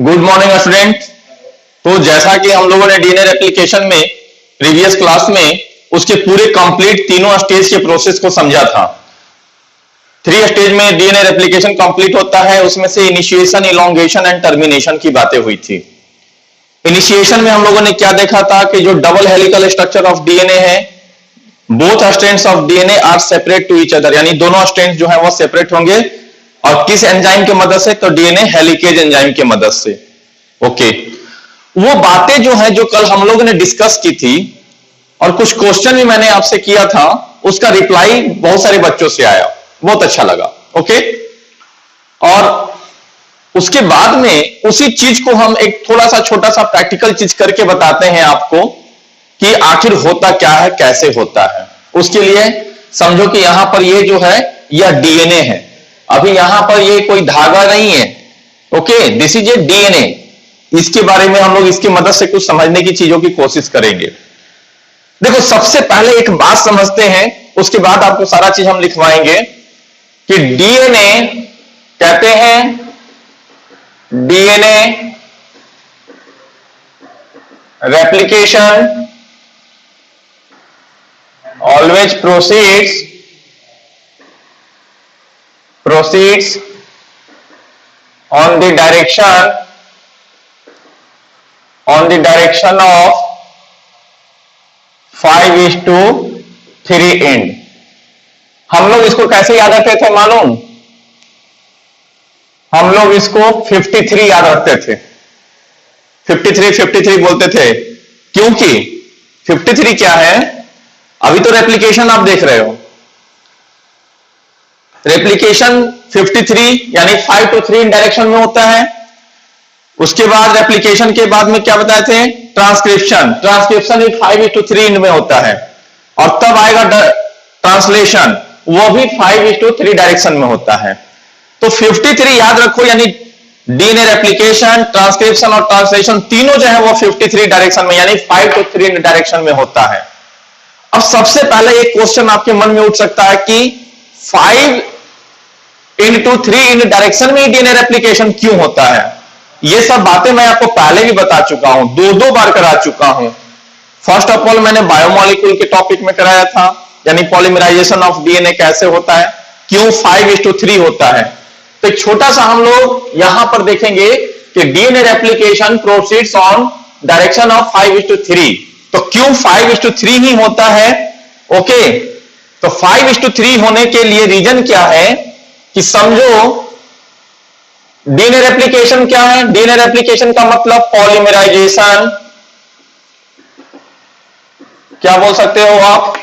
Good morning student. तो जैसा कि हम लोगों ने डीएनए रेप्लिकेशन में प्रीवियस क्लास में उसके पूरे कंप्लीट तीनों स्टेज के प्रोसेस को समझा था। 3 स्टेज में डीएनए रेप्लिकेशन कंप्लीट होता है, उसमें से इनिशिएशन, इलॉन्गेशन एंड टर्मिनेशन की बातें हुई थी। इनिशिएशन में हम लोगों ने क्या देखा था कि जो double helical structure of DNA है, both strands of DNA are separate to each other, यानी दोनों स्ट्रैंड्स जो है वो सेपरेट होंगे और किस एंजाइम की मदद से, तो डीएनए हेलिकेज एंजाइम की मदद से। ओके, वो बातें जो है जो कल हम लोगों ने डिस्कस की थी और कुछ क्वेश्चन भी मैंने आपसे किया था, उसका रिप्लाई बहुत सारे बच्चों से आया, बहुत अच्छा लगा। ओके, और उसके बाद में उसी चीज को हम एक थोड़ा सा छोटा सा प्रैक्टिकल चीज करके बताते हैं आपको कि आखिर होता क्या है, कैसे होता है। उसके लिए समझो कि यहां पर ये जो है यह डीएनए है, अभी यहां पर ये कोई धागा नहीं है। Okay, this is a DNA. इसके बारे में हम लोग इसकी मदद से कुछ समझने की चीजों की कोशिश करेंगे। देखो, सबसे पहले एक बात समझते हैं, उसके बाद आपको सारा चीज हम लिखवाएंगे कि डीएनए कहते हैं, DNA replication always proceeds on the direction of 5:3 and. हम लोग इसको कैसे याद रखते थे मालूम? हम लोग इसको 53 याद रखते थे। 53 बोलते थे, क्योंकि 53 क्या है? अभी तो रेप्लिकेशन आप देख रहे हो, रेप्लिकेशन 53 यानी 5 to 3 डायरेक्शन में होता है। उसके बाद रेप्लिकेशन के बाद में क्या बताए थे? ट्रांसक्रिप्शन भी 5:3 में होता है, और तब आएगा ट्रांसलेशन, वो भी 5:3 डायरेक्शन में होता है। तो 53 याद रखो, यानी डीएनए रेप्लिकेशन, ट्रांसक्रिप्शन और ट्रांसलेशन तीनों जो है वो 53 डायरेक्शन में यानी 5 to 3 डायरेक्शन में होता है। अब सबसे पहले एक क्वेश्चन आपके मन में उठ सकता है कि 5:3 डायरेक्शन में डीएनए रेप्लिकेशन क्यों होता है? ये सब बातें मैं आपको पहले भी बता चुका हूं, 2 बार करा चुका हूं। फर्स्ट ऑफ ऑल मैंने बायोमोलिक्यूल के टॉपिक में कराया था, यानी पॉलीमराइजेशन ऑफ डीएनए कैसे होता है, क्यों 5:3 होता है। तो एक छोटा सा हम लोग यहां पर देखेंगे कि DNA replication proceeds on direction of 5:3, तो क्यों 5:3 ही होता है? ओके, तो 5:3 होने के लिए रीजन क्या है कि समझो डीएनए रेप्लिकेशन क्या है? डीएनए रेप्लिकेशन का मतलब पॉलीमराइजेशन, क्या बोल सकते हो आप?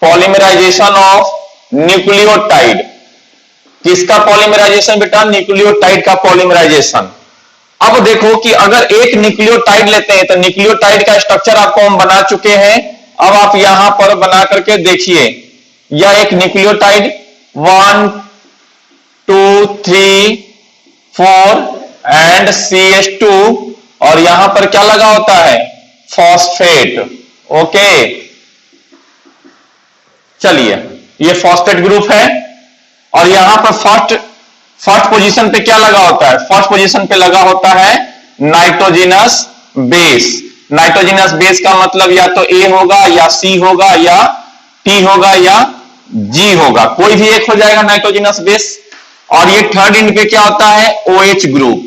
Polymerization of nucleotide. किसका पॉलीमराइजेशन बेटा? न्यूक्लियोटाइड का पॉलीमराइजेशन। अब देखो कि अगर एक न्यूक्लियोटाइड लेते हैं तो न्यूक्लियोटाइड का स्ट्रक्चर आपको हम बना चुके हैं। अब आप यहां पर बना करके देखिए, यह एक न्यूक्लियोटाइड 1 2 3 4 एंड CH2, और यहां पर क्या लगा होता है? फॉस्फेट। ओके, चलिए, ये फॉस्फेट ग्रुप है, और यहां पर फर्स्ट पोजीशन पे क्या लगा होता है? फर्स्ट पोजीशन पे लगा होता है नाइट्रोजिनस बेस। नाइट्रोजिनस बेस का मतलब या तो A होगा या C होगा या T होगा या G होगा, कोई भी एक हो जाएगा नाइट्रोजिनस बेस। और ये थर्ड एंड पे क्या होता है? OH group.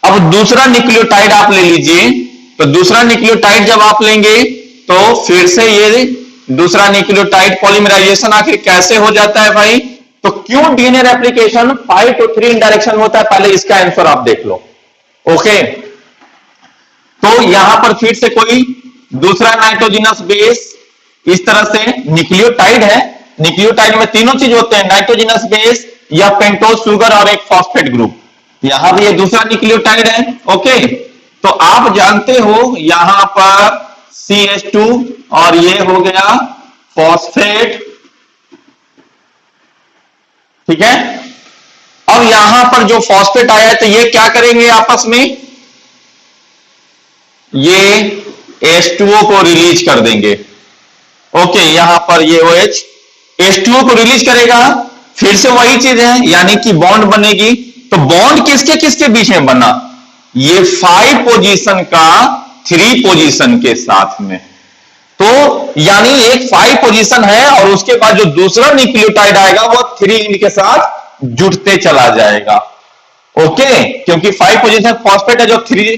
अब दूसरा न्यूक्लियोटाइड आप ले लीजिए, तो दूसरा न्यूक्लियोटाइड जब आप लेंगे तो फिर से ये दूसरा न्यूक्लियोटाइड पॉलीमराइजेशन आखिर कैसे हो जाता है भाई? तो क्यों डीएनए रेप्लिकेशन 5 to 3 डायरेक्शन होता है, पहले इसका आंसर आप देख लो। ओके, तो यहां पर फिर से कोई दूसरा नाइट्रोजिनस बेस, इस तरह से न्यूक्लियोटाइड है। न्यूक्लियोटाइड में तीनों चीज होते हैं, नाइट्रोजिनस बेस या पेंटोज शुगर और एक फॉस्फेट ग्रुप। यहां भी ये दूसरा न्यूक्लियोटाइड है। ओके, तो आप जानते हो यहां पर CH2 और ये हो गया फॉस्फेट, ठीक है। अब यहां पर जो फॉस्फेट आया है तो ये क्या करेंगे आपस में? ये H2O को रिलीज कर देंगे। ओके, यहां पर ये OH H2O को रिलीज करेगा, फिर से वही चीज है, यानी कि बॉन्ड बनेगी। तो बॉन्ड किसके किसके बीच में बना? ये 5 पोजीशन का 3 पोजीशन के साथ में। तो यानी एक 5 पोजीशन है और उसके बाद जो दूसरा न्यूक्लियोटाइड आएगा वो 3 इंड के साथ जुड़ते चला जाएगा। ओके, क्योंकि 5 पोजीशन फॉस्फेट है, जो 3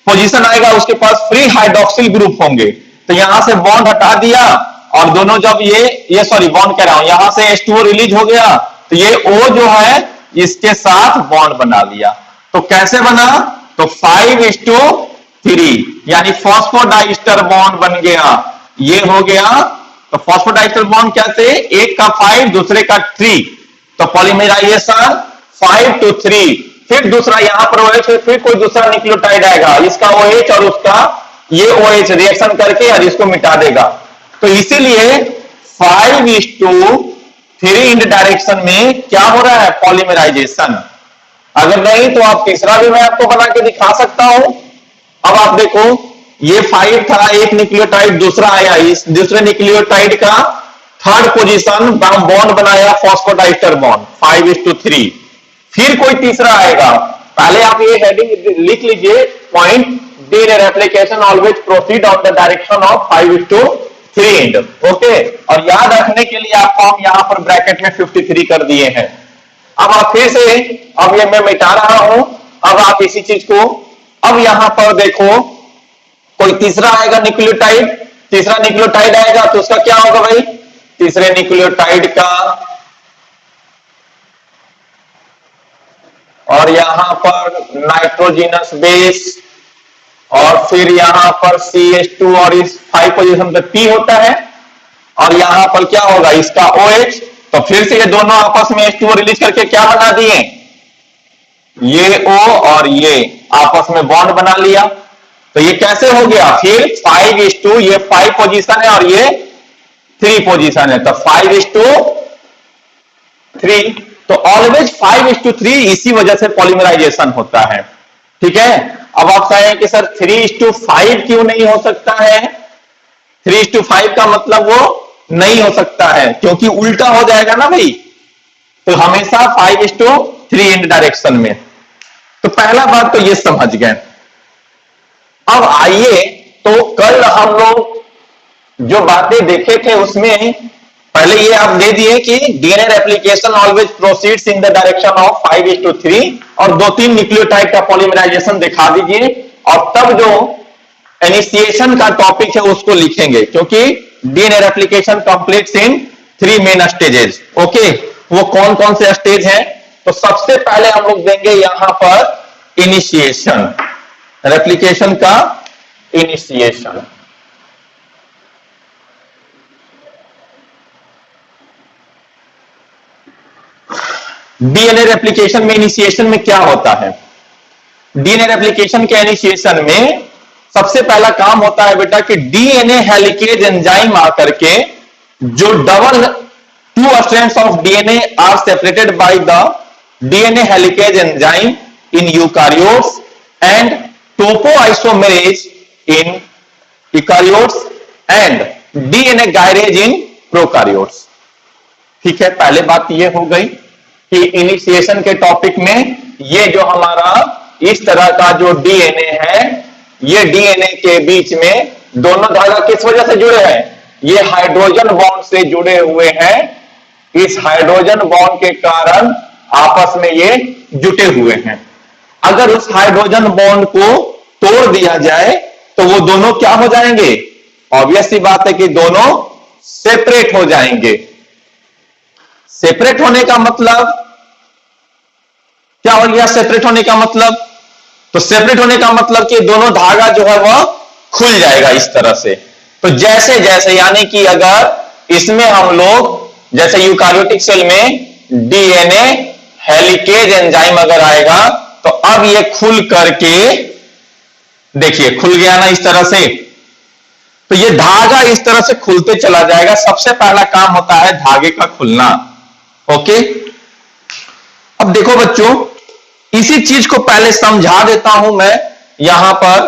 पोजीशन आएगा उसके पास फ्री हाइड्रोक्सिल ग्रुप होंगे। तो यहां से बॉन्ड हटा दिया और दोनों जब ये सॉरी बॉन्ड कह रहा हूं, यहां से H2O रिलीज हो गया तो ये O जो है इसके साथ बॉन्ड बना लिया। तो कैसे बना? तो 5:3 यानी फॉस्फोडाइस्टर बॉन्ड बन गया। ये हो गया। तो फॉस्फोडाइस्टर बॉन्ड कैसे? एक का 5 दूसरे का 3, तो पॉलीमराइजेशन 5 to 3। फिर दूसरा यहां पर OH, फिर कोई दूसरा न्यूक्लियोटाइड आएगा, इसका OH और उसका ये OH रिएक्शन करके और इसको मिटा देगा। तो इसीलिए 5:3 इंड डायरेक्शन में क्या हो रहा है? पॉलीमराइजेशन। अगर नहीं तो आप तीसरा भी मैं आपको बना के दिखा सकता हूं। अब आप देखो, ये 5 था, एक न्यूक्लियोटाइड दूसरा आया, इस दूसरे न्यूक्लियोटाइड का 3rd पोजीशन बॉन्ड बनाया फॉस्फोडाइस्टर बॉन्ड 5:3। फिर कोई तीसरा आएगा। पहले आप ये हेडिंग लिख लीजिए, point DNA replication always proceed on the direction of 5:3 end. Okay, और याद रखने के लिए आपको हम यहां पर ब्रैकेट में 53 कर दिए हैं। अब आप फिर से, अब ये मैं मिटा रहा हूं, अब आप इसी चीज को, अब यहां पर देखो कोई तीसरा आएगा न्यूक्लियोटाइड, तीसरा न्यूक्लियोटाइड आएगा तो उसका क्या होगा भाई? तीसरे न्यूक्लियोटाइड का, और यहां पर नाइट्रोजिनस बेस, और फिर यहां पर CH2 और इस 5 पोजीशन पे P होता है, और यहां पर क्या होगा? इसका OH। तो फिर से ये दोनों आपस में H2O रिलीज करके क्या बना दिए? ये O और ये आपस में बॉन्ड बना लिया। तो ये कैसे हो गया? फिर 5:2, ये 5 पोजीशन है और ये 3 पोजीशन है, तो 5:3। तो ऑलवेज 5:3 इसी वजह से पॉलीमराइजेशन होता है। ठीक है। अब आप कहें कि सर 3:5 क्यों नहीं हो सकता है? 3:5 का मतलब वो नहीं हो सकता है क्योंकि उल्टा हो जाएगा ना भाई। तो हमेशा 5:3 इंड डायरेक्शन में। तो पहला बात तो ये समझ गए। अब आइए, तो कल हम लोग जो बातें देखे थे उसमें पहले ये आप दे दिए कि DNA replication always proceeds in the direction of 5:3 और 2-3 न्यूक्लियोटाइड का पॉलीमराइजेशन दिखा दीजिए, और तब जो इनिशिएशन का टॉपिक है उसको लिखेंगे, क्योंकि डीएनए रेप्लिकेशन कंप्लीट्स इन 3 मेन स्टेजेस। ओके, वो कौन कौन से स्टेज हैं? तो सबसे पहले हम लोग देंगे यहां पर इनिशिएशन, रेप्लिकेशन का इनिशिएशन। डीएनए रेप्लिकेशन में इनिशिएशन में क्या होता है? डीएनए रेप्लिकेशन के इनिशिएशन में सबसे पहला काम होता है बेटा कि डीएनए हेलिकेज एंजाइम आकर के जो double 2 strands of DNA are separated by the DNA helicase enzyme in eukaryotes and topoisomerase in eukaryotes and DNA gyrase in prokaryotes. ठीक है, पहले बात ये हो गई कि इनिशिएशन के टॉपिक में ये जो हमारा इस तरह का जो डीएनए है, ये डीएनए के बीच में दोनों धागा किस वजह से जुड़े हैं? ये हाइड्रोजन बॉन्ड से जुड़े हुए हैं। इस हाइड्रोजन बॉन्ड के कारण आपस में ये जुटे हुए हैं। अगर उस हाइड्रोजन बॉन्ड को तोड़ दिया जाए तो वो दोनों क्या हो जाएंगे? ऑब्वियस सी बात है कि दोनों सेपरेट हो जाएंगे। सेपरेट होने का मतलब क्या हो गया? सेपरेट होने का मतलब, तो सेपरेट होने का मतलब कि दोनों धागा जो है वह खुल जाएगा इस तरह से। तो जैसे जैसे यानी कि अगर इसमें हम लोग जैसे यूकारियोटिक सेल में डीएनए हेलिकेज एंजाइम अगर आएगा तो अब ये खुल करके देखिए खुल गया ना इस तरह से, तो ये धागा इस तरह से खुलते चला जाएगा। सबसे पहला काम होता है धागे का खुलना। ओके, अब देखो बच्चों, इसी चीज को पहले समझा देता हूं मैं। यहां पर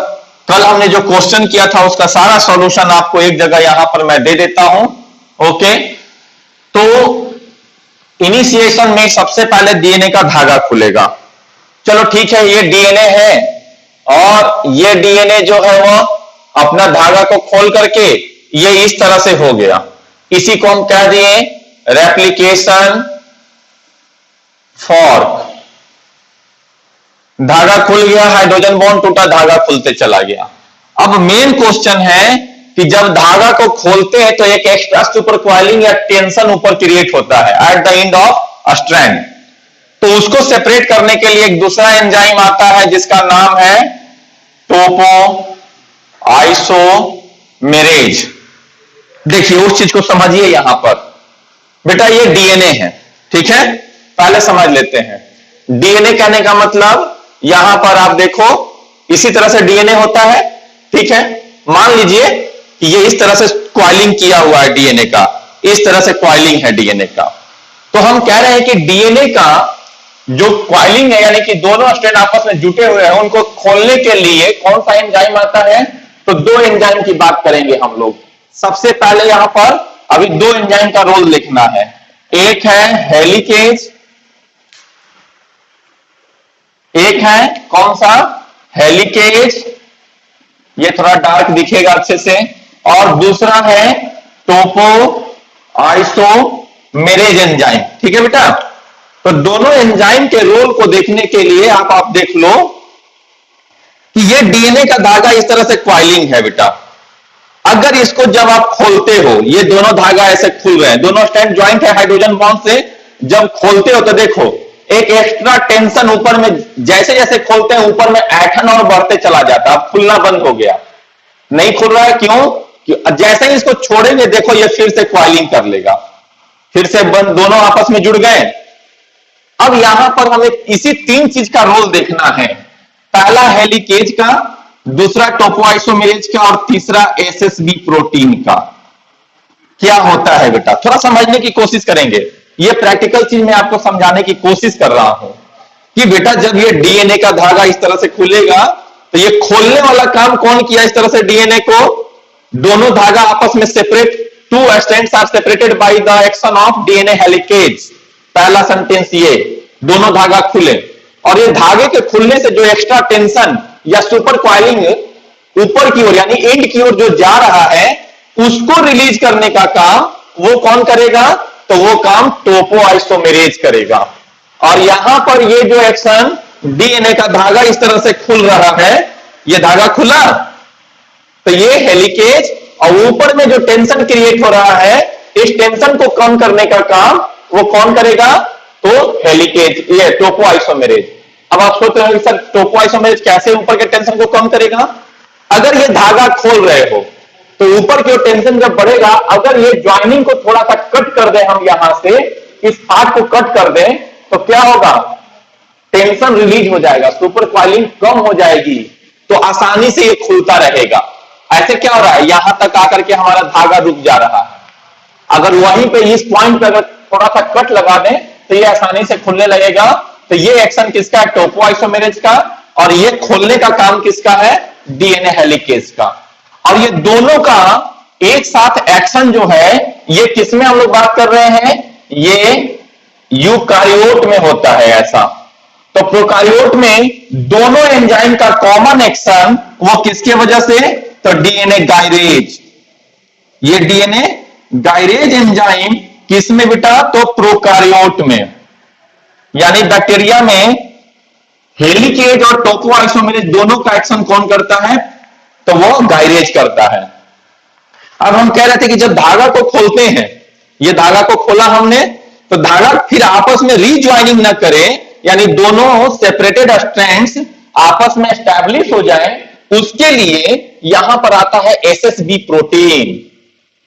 कल हमने जो क्वेश्चन किया था उसका सारा सॉल्यूशन आपको एक जगह यहां पर मैं दे देता हूं। ओके, तो इनिशिएशन में सबसे पहले डीएनए का धागा खुलेगा। चलो ठीक है, ये डीएनए है और ये डीएनए जो है वो अपना धागा को खोल करके ये इस तरह से हो गया। इसी को हम कह दिए रेप्लिकेशन फॉर्क। धागा खुल गया, हाइड्रोजन बॉन्ड टूटा, धागा खुलते चला गया। अब मेन क्वेश्चन है कि जब धागा को खोलते हैं तो एक एक्स्ट्रा सुपर कॉइलिंग या टेंशन ऊपर क्रिएट होता है at the end of a strand. तो उसको सेपरेट करने के लिए एक दूसरा एंजाइम आता है जिसका नाम है टोपो आइसोमेरेज। देखिए उस चीज को समझिए यहां पर। बेटा ये डीएनए है, ठीक है, पहले समझ लेते हैं। डीएनए कहने का मतलब यहां पर आप देखो इसी तरह से डीएनए होता है, ठीक है। मान लीजिए कि ये इस तरह से कॉइलिंग किया हुआ है डीएनए का, इस तरह से कॉइलिंग है डीएनए का। तो हम कह रहे हैं कि डीएनए का जो कॉइलिंग है, यानी कि दोनों स्ट्रैंड आपस में जुटे हुए हैं, उनको खोलने के लिए कौन सा एंजाइम आता है? तो दो एंजाइम की बात करेंगे हम लोग। सबसे पहले यहां पर अभी दो एंजाइम का रोल लिखना है। एक है हेलिकेज, एक है कौन सा? हेलिकेज, ये थोड़ा डार्क दिखेगा अच्छे से, और दूसरा है टोपो आइसोमेरेज एंजाइम, ठीक है बेटा। तो दोनों एंजाइम के रोल को देखने के लिए आप देख लो कि ये डीएनए का धागा इस तरह से कॉइलिंग है बेटा। अगर इसको जब आप खोलते हो, ये दोनों धागा ऐसे खुल रहे हैं, दोनों स्ट्रैंड ज्वाइंट है हाइड्रोजन बॉन्ड से, जब खोलते हो तो देखो एक एक्स्ट्रा टेंशन ऊपर में, जैसे जैसे खोलते हैं ऊपर में ऐठन और बढ़ते चला जाता है। अब खुलना बंद हो गया, नहीं खुल रहा है, क्यों? कि जैसे ही इसको छोड़ेंगे देखो ये फिर से कॉइलिंग कर लेगा, फिर से बंद, दोनों आपस में जुड़ गए। अब यहां पर हमें इसी तीन चीज का रोल देखना है। पहला हेलिकेज का, दूसरा टोपोआइसोमेरेज का, और तीसरा एसएसबी प्रोटीन का। क्या होता है बेटा, थोड़ा समझने की कोशिश करेंगे। ये प्रैक्टिकल चीज मैं आपको समझाने की कोशिश कर रहा हूं कि बेटा जब ये डीएनए का धागा इस तरह से खुलेगा तो ये खोलने वाला काम कौन किया इस तरह से डीएनए को? दोनों धागा आपस में separate, two strands are separated by the action of DNA helicase. पहला सेंटेंस ये, दोनों धागा खुले, और ये धागे के खुलने से जो एक्स्ट्रा टेंशन या सुपर कॉइलिंग ऊपर की ओर यानी एंड की ओर जो जा रहा है उसको रिलीज करने का काम वो कौन करेगा? तो वो काम टोपोआइसोमेरेज करेगा। और यहां पर ये जो एक्शन डीएनए का धागा इस तरह से खुल रहा है, ये धागा खुला तो ये हेलिकेज, और ऊपर में जो टेंशन क्रिएट हो रहा है इस टेंशन को कम करने का काम वो कौन करेगा? तो हेलिकेज, ये टोपोआइसोमेरेज। अब आप सोच रहे हो कि सर टोपोआइसोमेरेज कैसे ऊपर के टेंशन को कम करेगा? अगर ये धागा खोल रहे हो तो ऊपर की टेंशन जब बढ़ेगा, अगर ये ज्वाइनिंग को थोड़ा सा कट कर दे, हम यहां से इस पार्ट को कट कर दें तो क्या होगा? टेंशन रिलीज हो जाएगा, सुपर कॉइलिंग कम हो जाएगी, तो आसानी से ये खुलता रहेगा। ऐसे क्या हो रहा है, यहां तक आकर के हमारा धागा रुक जा रहा है। अगर वहीं पे इस पॉइंट पे अगर थोड़ा सा कट लगा दें तो ये आसानी से खुलने लगेगा। तो ये एक्शन किसका है? टोपोआइसोमेरेज का। और ये खोलने का काम किसका है? डीएनए हेलिकेज का। और ये दोनों का एक साथ एक्शन जो है ये किसमें हम लोग बात कर रहे हैं? ये यूकारियोट में होता है ऐसा। तो प्रोकारियोट में दोनों एंजाइम का कॉमन एक्शन वो किसके वजह से? तो डीएनए गायरेज। ये डीएनए गायरेज एंजाइम किसमें बेटा? तो प्रोकारियोट में, यानी बैक्टीरिया में हेलिकेज और टोपोआइसोमेरेज दोनों का एक्शन कौन करता है? तो वो गायरेज करता है। अब हम कह रहे थे कि जब धागा को खोलते हैं, ये धागा को खोला हमने, तो धागा फिर आपस में रीज्वाइनिंग ना करे, यानी दोनों सेपरेटेड स्ट्रैंड्स आपस में एस्टैब्लिश हो जाए, उसके लिए यहां पर आता है एसएसबी प्रोटीन।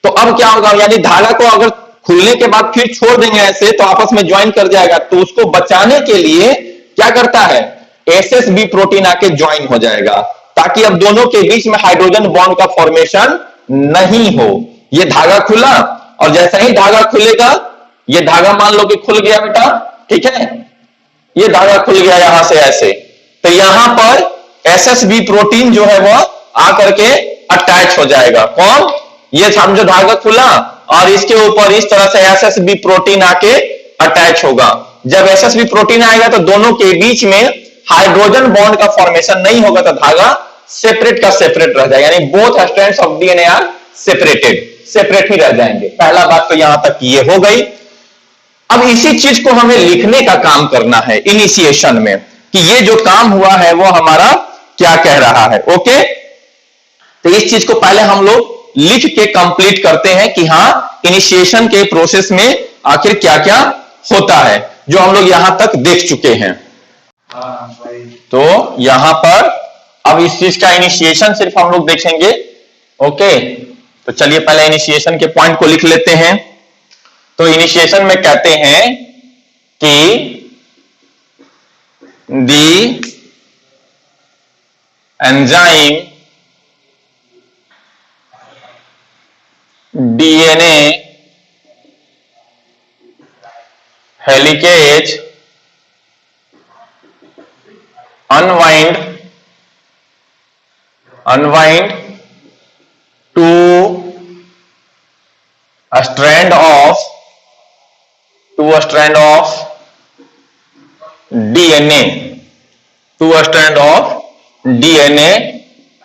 तो अब क्या होगा, यानी धागा को अगर खुलने के बाद फिर छोड़ देंगे ऐसे तो आपस में ज्वाइन कर जाएगा, तो उसको बचाने के लिए क्या करता है? एसएसबी प्रोटीन आके ज्वाइन हो जाएगा, ताकि अब दोनों के बीच में हाइड्रोजन बॉन्ड का फॉर्मेशन नहीं हो। ये धागा खुला, और जैसा ही धागा खुलेगा, ये धागा मान लो कि खुल गया बेटा, ठीक है, ये धागा खुल गया यहां से ऐसे, तो यहां पर एसएसबी प्रोटीन जो है वो आकर के अटैच हो जाएगा। कौन? ये समझो धागा खुला और इसके ऊपर इस तरह से एसएसबी प्रोटीन आके अटैच होगा। जब एसएसबी प्रोटीन आएगा तो दोनों के बीच में हाइड्रोजन बॉन्ड का फॉर्मेशन नहीं होगा तो धागा सेपरेट का सेपरेट रह जाएगा, यानी both strands of DNA are separated, separate ही रह जाएंगे। पहला बात तो यहां तक ये हो गई। अब इसी चीज को हमें लिखने का काम करना है इनिशिएशन में, कि ये जो काम हुआ है वो हमारा क्या कह रहा है। ओके, तो इस चीज को पहले हम लोग लिख के कंप्लीट करते हैं कि हां इनिशिएशन के प्रोसेस में आखिर क्या क्या होता है, जो हम लोग यहां तक देख चुके हैं। तो यहां पर अब इस चीज का इनिशिएशन सिर्फ हम लोग देखेंगे। ओके, तो चलिए पहले इनिशिएशन के पॉइंट को लिख लेते हैं। तो इनिशिएशन में कहते हैं कि the enzyme DNA helicase unwind to a strand of DNA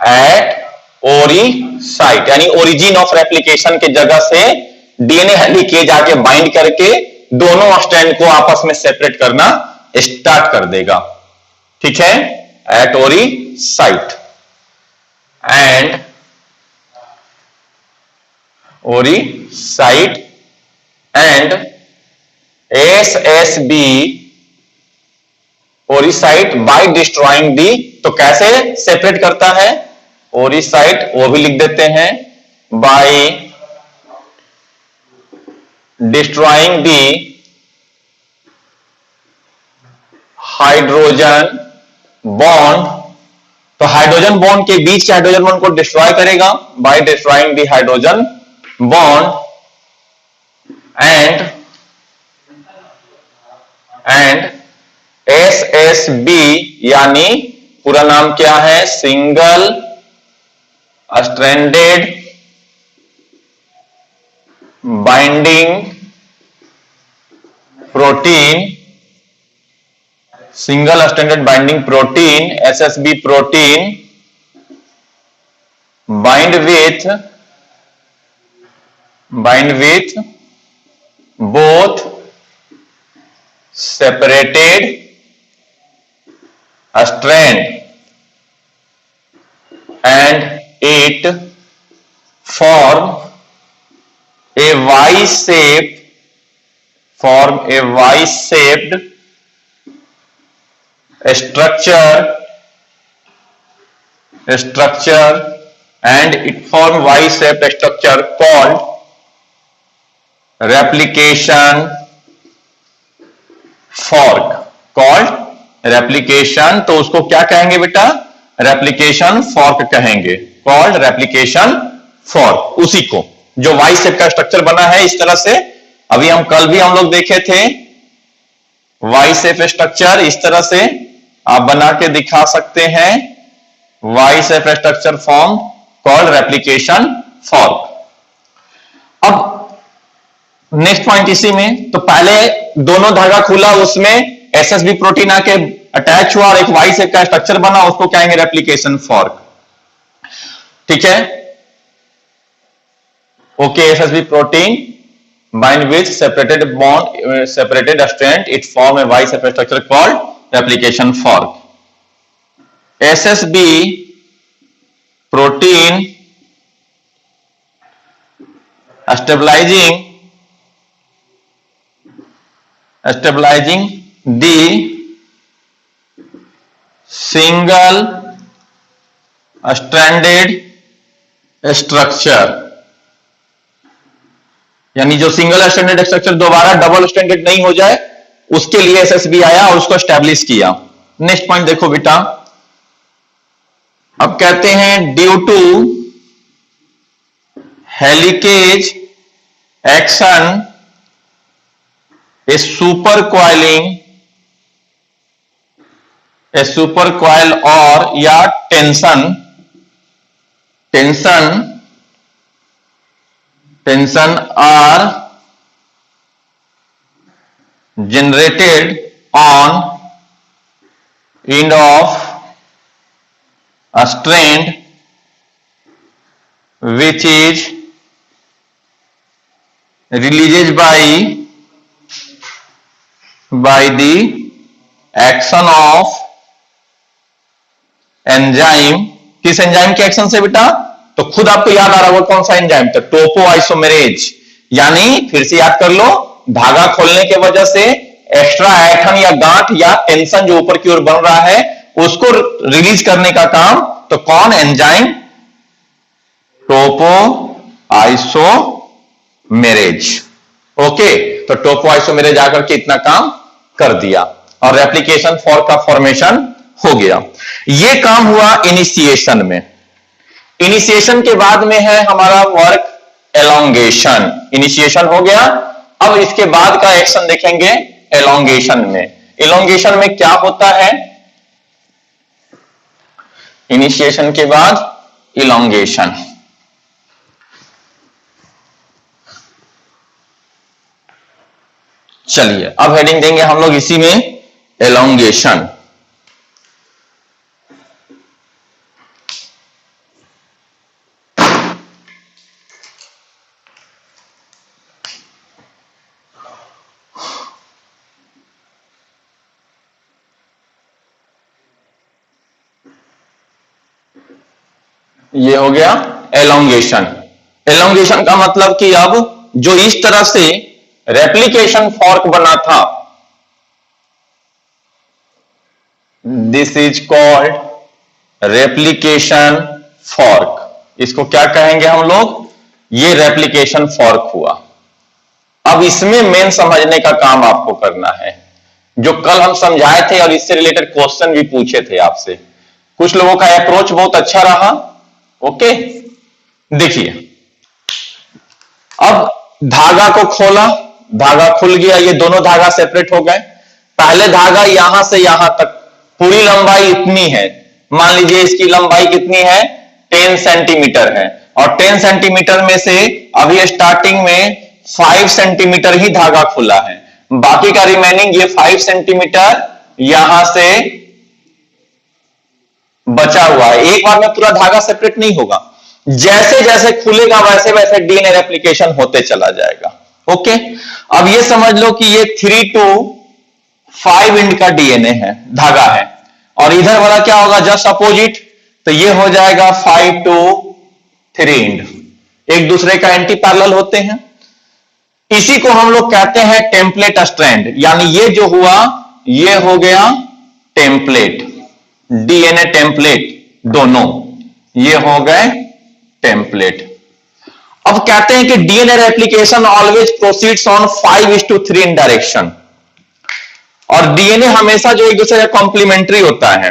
at ओरी साइट, यानी ओरिजिन ऑफ रेप्लिकेशन के जगह से डीएनए हेलिकेज आके बाइंड करके दोनों स्ट्रैंड को आपस में सेपरेट करना स्टार्ट कर देगा। ठीक है, at ori site and SSB ori site by destroying the, तो कैसे सेपरेट करता है ओरी साइट, वो भी लिख देते हैं, by destroying the hydrogen bond. तो हाइड्रोजन बॉन्ड के बीच के हाइड्रोजन बॉन्ड को डिस्ट्रॉय करेगा by destroying the hydrogen bond and SSB, यानी पूरा नाम क्या है, single stranded binding protein, single stranded binding protein SSB protein bind with both separated strand and it form a Y-shaped structure and it form Y-shaped structure called replication fork, तो उसको क्या कहेंगे बेटा, रेप्लिकेशन फॉर्क कहेंगे, called replication fork. उसी को जो Y shape का स्ट्रक्चर बना है इस तरह से, अभी कल भी हम लोग देखे थे वाई शेप स्ट्रक्चर, इस तरह से आप बना के दिखा सकते हैं, Y shape structure form called replication fork. अब नेक्स्ट पॉइंट इसी में, तो पहले दोनों धागा खुला, उसमें एसएसबी प्रोटीन आके अटैच हुआ और एक वाई शेप का स्ट्रक्चर बना, उसको कहेंगे रेप्लिकेशन फॉर्क। ठीक है, okay, SSB protein bind with separated strand, it form a Y shape structure called replication fork. SSB protein stabilizing the single stranded structure, यानी जो सिंगल स्ट्रैंडेड स्ट्रक्चर दोबारा double stranded नहीं हो जाए, उसके लिए एसएसबी आया और उसको एस्टैब्लिश किया। नेक्स्ट पॉइंट देखो बेटा, अब कहते हैं due to helicase action a super coil और या tension are generated on end of a strand which is released by the action of enzyme. किस एंजाइम के एक्शन से बेटा? तो खुद आपको याद आ रहा होगा कौन सा एंजाइम था, टोपोआइसोमेरेज। यानी फिर से याद कर लो, धागा खोलने के वजह से एक्स्ट्रा ऐठन या गांठ या टेंशन जो ऊपर की ओर बन रहा है उसको रिलीज करने का काम तो कौन? Enzyme topoisomerase. ओके, तो टोपोआइसोमेरेज आकर के इतना काम कर दिया और रेप्लिकेशन फॉर्क का फॉर्मेशन हो गया। ये काम हुआ इनिशिएशन में। इनिशिएशन के बाद में है हमारा वर्क एलोंगेशन। इनिशिएशन हो गया, अब इसके बाद का एक्शन देखेंगे एलोंगेशन में। एलोंगेशन में क्या होता है? इनिशिएशन के बाद इलोंगेशन। चलिए अब हेडिंग देंगे हम लोग इसी में, एलोंगेशन। ये हो गया एलोंगेशन। एलोंगेशन का मतलब कि अब जो इस तरह से रेप्लिकेशन फॉर्क बना था, this is called replication fork. इसको क्या कहेंगे हम लोग? ये रेप्लिकेशन फॉर्क हुआ। अब इसमें मेन समझने का काम आपको करना है, जो कल हम समझाए थे और इससे रिलेटेड क्वेश्चन भी पूछे थे आपसे। कुछ लोगों का अप्रोच बहुत अच्छा रहा। ओके, देखिए अब धागा को खोला, धागा खुल गया, ये दोनों धागा सेपरेट हो गए। पहले धागा यहां से यहां तक पूरी लंबाई इतनी है, मान लीजिए इसकी लंबाई कितनी है? 10 सेंटीमीटर है, और 10 सेंटीमीटर में से अभी स्टार्टिंग में 5 सेंटीमीटर ही धागा खुला है, बाकी का रिमेनिंग ये 5 सेंटीमीटर यहां से बचा हुआ है। एक बार में पूरा धागा सेपरेट नहीं होगा, जैसे जैसे खुलेगा वैसे वैसे डीएनए रेप्लिकेशन होते चला जाएगा। ओके, अब ये समझ लो कि ये 3 to 5 एंड का डीएनए है, धागा है, और इधर वाला क्या होगा? जस्ट अपोजिट, तो ये हो जाएगा 5 to 3 एंड, एक दूसरे का एंटी पैरेलल होते हैं। इसी को हम लोग कहते हैं टेम्पलेट स्ट्रैंड। यानी ये जो हुआ ये हो गया टेम्पलेट, डीएनए टेम्पलेट, दोनों ये हो गए टेम्पलेट। अब कहते हैं कि DNA replication always proceeds on 5:3 in direction, और डीएनए हमेशा जो एक दूसरे का कॉम्प्लीमेंट्री होता है,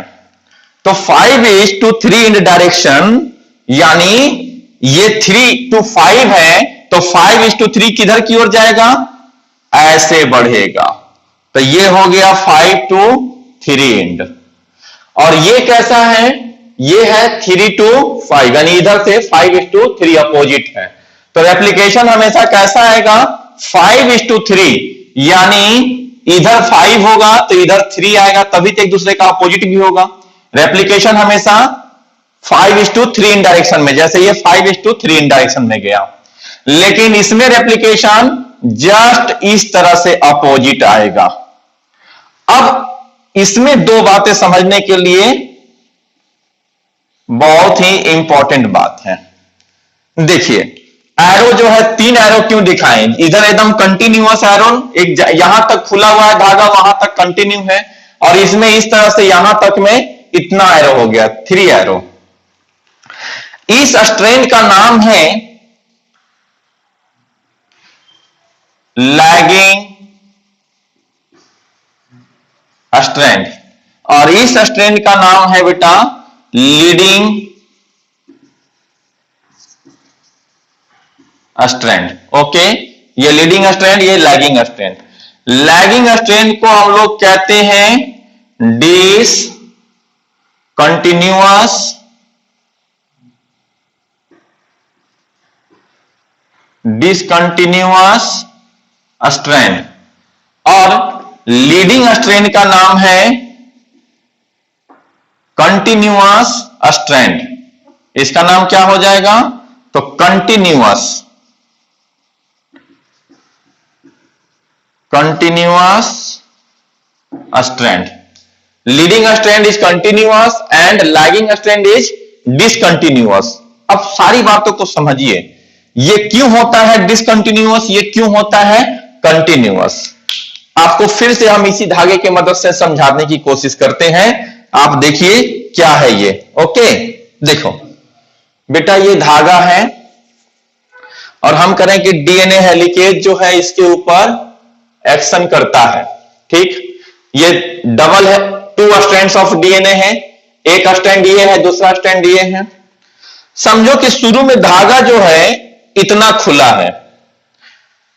तो 5:3 इन डायरेक्शन, यानी ये 3 to 5 है, तो 5:3 किधर की ओर जाएगा? ऐसे बढ़ेगा, तो ये हो गया 5 to 3 एंड। और ये कैसा है? ये है 3 to 5, यानी इधर से 5:3 अपोजिट है। तो रेप्लिकेशन हमेशा कैसा आएगा? 5:3, यानी इधर 5 होगा तो इधर 3 आएगा, तभी तो एक दूसरे का अपोजिट भी होगा। रेप्लिकेशन हमेशा 5:3 इन डायरेक्शन में, जैसे ये 5:3 इन डायरेक्शन में गया, लेकिन इसमें रेप्लिकेशन जस्ट इस तरह से अपोजिट आएगा। अब इसमें दो बातें समझने के लिए बहुत ही इंपॉर्टेंट बात है। देखिए एरो जो है, 3 एरो क्यों दिखाएं? इधर एकदम कंटिन्यूअस एरो, एक यहां तक खुला हुआ है धागा, वहां तक कंटिन्यू है, और इसमें इस तरह से यहां तक में इतना एरो हो गया, 3 एरो। इस स्ट्रैंड का नाम है लैगिंग स्ट्रैंड, और इस स्ट्रैंड का नाम है बेटा लीडिंग स्ट्रैंड। ओके, ये लीडिंग स्ट्रैंड, ये लैगिंग स्ट्रैंड। लैगिंग स्ट्रैंड को हम लोग कहते हैं डिसकंटिन्यूअस स्ट्रैंड, और लीडिंग स्ट्रैंड का नाम है कंटिन्यूअस स्ट्रैंड, इसका नाम क्या हो जाएगा? तो continuous strand. Leading strand is continuous and lagging strand is discontinuous. अब सारी बातों को समझिए, ये क्यों होता है डिसकंटिन्यूअस, ये क्यों होता है कंटिन्यूअस। आपको फिर से हम इसी धागे की मदद से समझाने की कोशिश करते हैं। आप देखिए क्या है ये। ओके, देखो बेटा, ये धागा है और हम करें कि डीएनए हेलिकेज जो है इसके ऊपर एक्शन करता है। ठीक, ये डबल है, 2 स्ट्रैंड्स ऑफ डीएनए है, एक स्ट्रैंड ये है, दूसरा स्ट्रैंड ये है। समझो कि शुरू में धागा जो है इतना खुला है,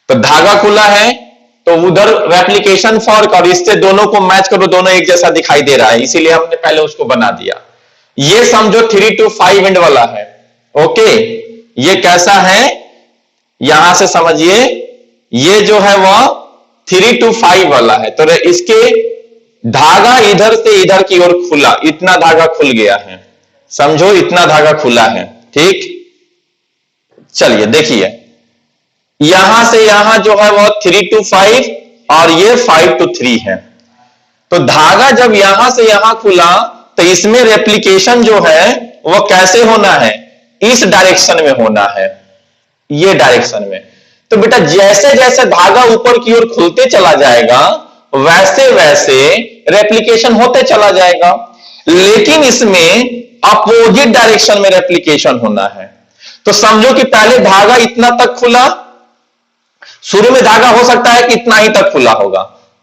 तो धागा खुला है तो उधर रेप्लिकेशन फॉर्क और इससे दोनों को मैच करो, दोनों एक जैसा दिखाई दे रहा है, इसीलिए हमने पहले उसको बना दिया। ये समझो 3 to 5 एंड वाला है। ओके, ये कैसा है यहां से समझिए, ये जो है वह 3 to 5 वाला है, तो इसके धागा इधर से इधर की ओर खुला, इतना धागा खुल गया है, समझो इतना धागा खुला है। ठीक, चलिए देखिए, यहां से यहां जो है वो 3 to 5 और ये 5 to 3 है। तो धागा जब यहां से यहां खुला तो इसमें रेप्लिकेशन जो है वो कैसे होना है? इस डायरेक्शन में होना है, ये डायरेक्शन में। तो बेटा जैसे जैसे धागा ऊपर की ओर खुलते चला जाएगा वैसे वैसे रेप्लिकेशन होते चला जाएगा, लेकिन इसमें अपोजिट डायरेक्शन में रेप्लिकेशन होना है। तो समझो कि पहले धागा इतना तक खुला, शुरू में धागा हो सकता है कि इतना ही तक खुला होगा,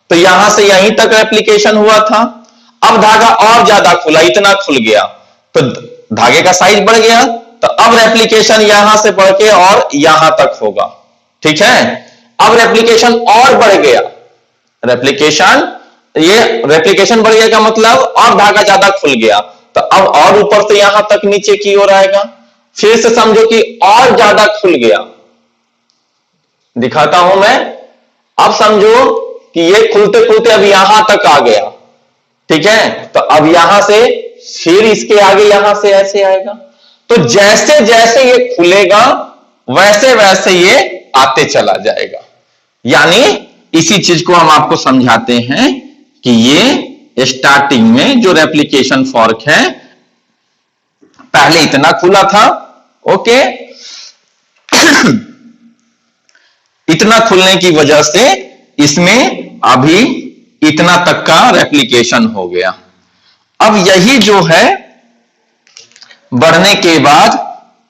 तो यहां से यहीं तक रेप्लिकेशन हुआ था। अब धागा और ज्यादा खुला, इतना खुल गया, तो धागे का साइज बढ़ गया, तो अब रेप्लिकेशन यहां से बढ़ के और यहां तक होगा। ठीक है, अब रेप्लिकेशन और बढ़ गया, रेप्लिकेशन बढ़ गया का मतलब और धागा ज्यादा खुल गया, तो अब और ऊपर से यहां तक नीचे की ओर आएगा। फिर से समझो कि और ज्यादा खुल गया, दिखाता हूं मैं। अब समझो कि ये खुलते खुलते अब यहां तक आ गया। ठीक है, तो अब यहां से फिर इसके आगे यहां से ऐसे आएगा। तो जैसे जैसे ये खुलेगा वैसे वैसे ये आते चला जाएगा। यानी इसी चीज को हम आपको समझाते हैं कि ये स्टार्टिंग में जो रेप्लिकेशन फॉर्क है पहले इतना खुला था। ओके, इतना खुलने की वजह से इसमें अभी इतना तक का रेप्लिकेशन हो गया। अब यही जो है बढ़ने के बाद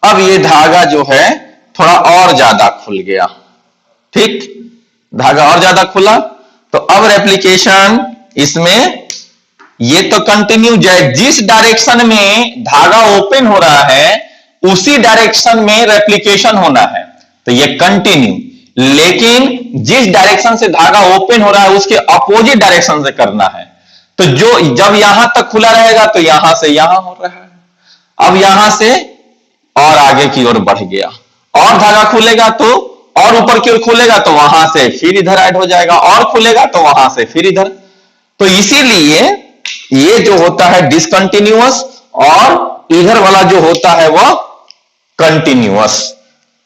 अब ये धागा जो है थोड़ा और ज्यादा खुल गया। ठीक, धागा और ज्यादा खुला, तो अब रेप्लिकेशन इसमें ये तो कंटिन्यू, जिस डायरेक्शन में धागा ओपन हो रहा है उसी डायरेक्शन में रेप्लिकेशन होना है, तो ये कंटिन्यू। लेकिन जिस डायरेक्शन से धागा ओपन हो रहा है उसके अपोजिट डायरेक्शन से करना है। तो जो जब यहां तक खुला रहेगा तो यहां से यहां हो रहा है, अब यहां से और आगे की ओर बढ़ गया, और धागा खुलेगा तो और ऊपर की ओर खुलेगा तो वहां से फिर इधर ऐड हो जाएगा, और खुलेगा तो वहां से फिर इधर। तो इसीलिए ये जो होता है डिसकंटिन्यूअस और इधर वाला जो होता है वह कंटिन्यूअस।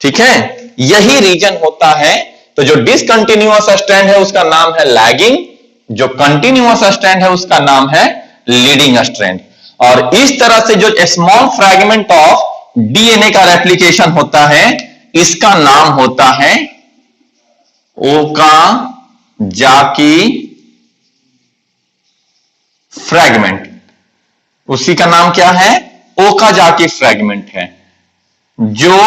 ठीक है, यही रीजन होता है। तो जो डिसकंटिन्यूअस स्ट्रैंड है उसका नाम है लैगिंग, जो कंटिन्यूअस स्ट्रैंड है उसका नाम है लीडिंग स्ट्रैंड। और इस तरह से जो स्मॉल फ्रैगमेंट ऑफ डीएनए का रेप्लिकेशन होता है इसका नाम होता है ओकाजाकी फ्रैगमेंट। उसी का नाम क्या है? ओकाजाकी फ्रैगमेंट है, जो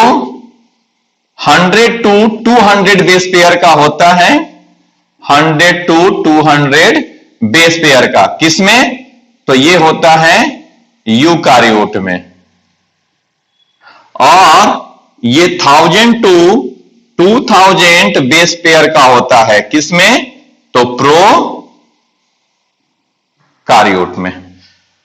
100 to 200 बेस पेयर का होता है। 100 to 200 बेस पेयर का किसमें? तो ये होता है यूकारियोट में। और ये 1000 to 2000 बेस पेयर का होता है किसमें? तो प्रोकारियोट में।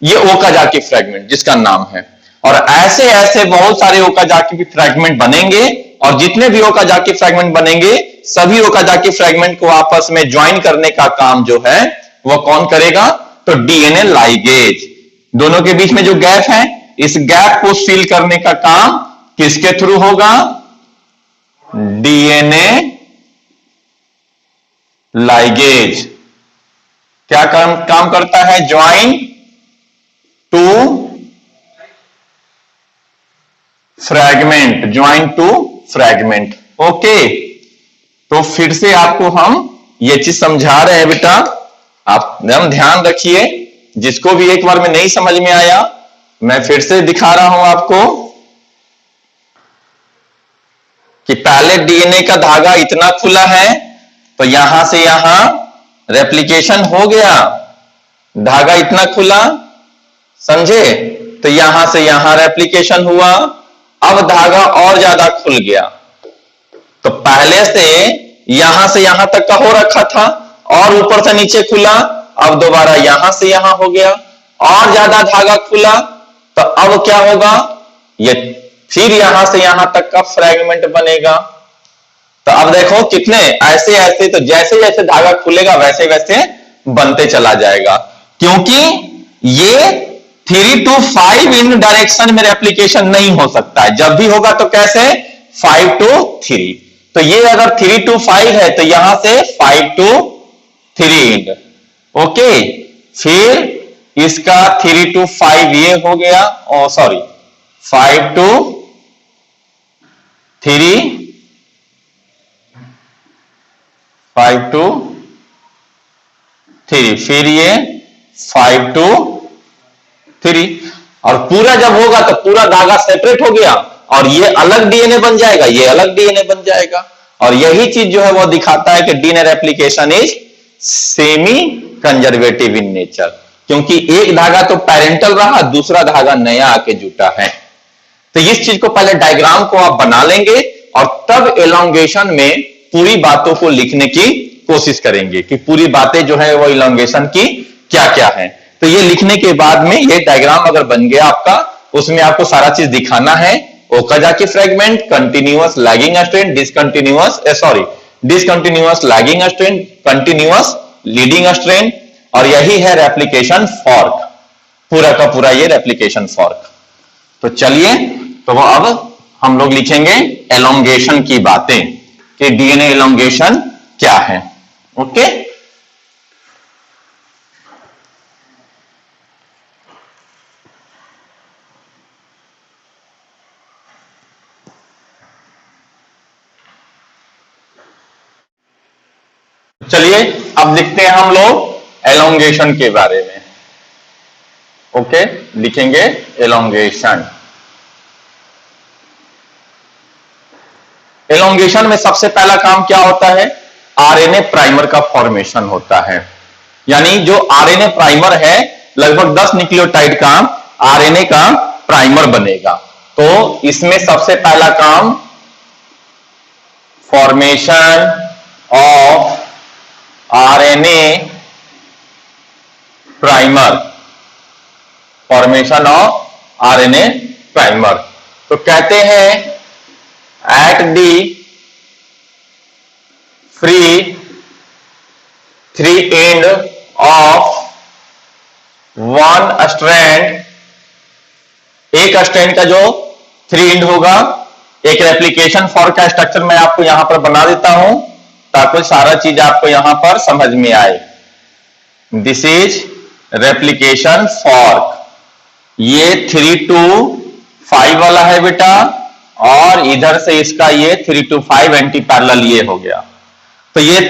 ये ओकाजाकी फ्रैगमेंट जिसका नाम है। और ऐसे ऐसे बहुत सारे ओकाजाकी फ्रैगमेंट बनेंगे, और जितने भी ओकाजाकी फ्रैगमेंट बनेंगे सभी ओकाजाकी फ्रैगमेंट को आपस में ज्वाइन करने का काम जो है वह कौन करेगा? तो डीएनए लाइगेज। दोनों के बीच में जो गैप है, इस गैप को सील करने का काम किसके थ्रू होगा? DNA ligase. क्या काम करता है? Join two fragment, join two fragment. Okay, तो फिर से आपको हम ये चीज समझा रहे हैं बेटा, आप एकदम ध्यान रखिए। जिसको भी एक बार में नहीं समझ में आया, मैं फिर से दिखा रहा हूं आपको कि पहले डीएनए का धागा इतना खुला है, तो यहां से यहां रेप्लिकेशन हो गया, धागा इतना खुला, समझे? तो यहां से यहां रेप्लिकेशन हुआ, अब धागा और ज्यादा खुल गया। तो पहले से यहां तक का हो रखा था और ऊपर से नीचे खुला, अब दोबारा यहां से यहां हो गया और ज्यादा धागा खुला, तो अब क्या होगा? ये फिर यहां से यहां तक का फ्रैगमेंट बनेगा। तो अब देखो कितने ऐसे ऐसे, तो जैसे जैसे धागा खुलेगा वैसे वैसे बनते चला जाएगा, क्योंकि ये 3 to 5 इन डायरेक्शन में रेप्लिकेशन नहीं हो सकता है। जब भी होगा तो कैसे? 5 to 3। तो ये अगर 3 to 5 है तो यहां से 5 to 3 ओके, फिर इसका 3 to 5 ये हो गया, ओ सॉरी 5 to 3, 5 to 3, फिर ये 5 to 3, और पूरा जब होगा तो पूरा धागा सेपरेट हो गया और ये अलग डीएनए बन जाएगा, ये अलग डीएनए बन जाएगा। और यही चीज जो है वो दिखाता है कि DNA replication is semi conservative in nature, क्योंकि एक धागा तो पेरेंटल रहा, दूसरा धागा नया आके जुटा है। तो इस चीज को पहले डायग्राम को आप बना लेंगे और तब एलोंगेशन में पूरी बातों को लिखने की कोशिश करेंगे कि पूरी बातें जो है वो एलोंगेशन की क्या क्या है। तो ये लिखने के बाद में ये डायग्राम अगर बन गया आपका, उसमें आपको सारा चीज दिखाना है। Okazaki fragment, continuous lagging strand, discontinuous lagging strand, continuous leading strand, और यही है रेप्लिकेशन फॉर्क, पूरा का पूरा ये रेप्लिकेशन फॉर्क। तो चलिए, तो वो अब हम लोग लिखेंगे एलोंगेशन की बातें कि डीएनए एलोंगेशन क्या है। ओके, चलिए अब लिखते हैं हम लोग एलोंगेशन के बारे में। ओके, लिखेंगे एलोंगेशन। एलोंगेशन में सबसे पहला काम क्या होता है? आरएनए प्राइमर का फॉर्मेशन होता है। यानी जो आरएनए प्राइमर है, लगभग 10 न्यूक्लियोटाइड का आरएनए का प्राइमर बनेगा। तो इसमें सबसे पहला काम formation of RNA primer, formation of RNA primer. तो कहते हैं at the free 3 end of one strand, एक स्ट्रैंड का जो 3 एंड होगा, एक रेप्लिकेशन फॉर्क का स्ट्रक्चर मैं आपको यहां पर बना देता हूं ताकि सारा चीज आपको यहां पर समझ में आए। दिस इज रेप्लिकेशन फॉर्क, ये 3 to 5 वाला है बेटा, और इधर से इसका ये 3 to 5 एंटी पैरेलल ये हो गया। तो ये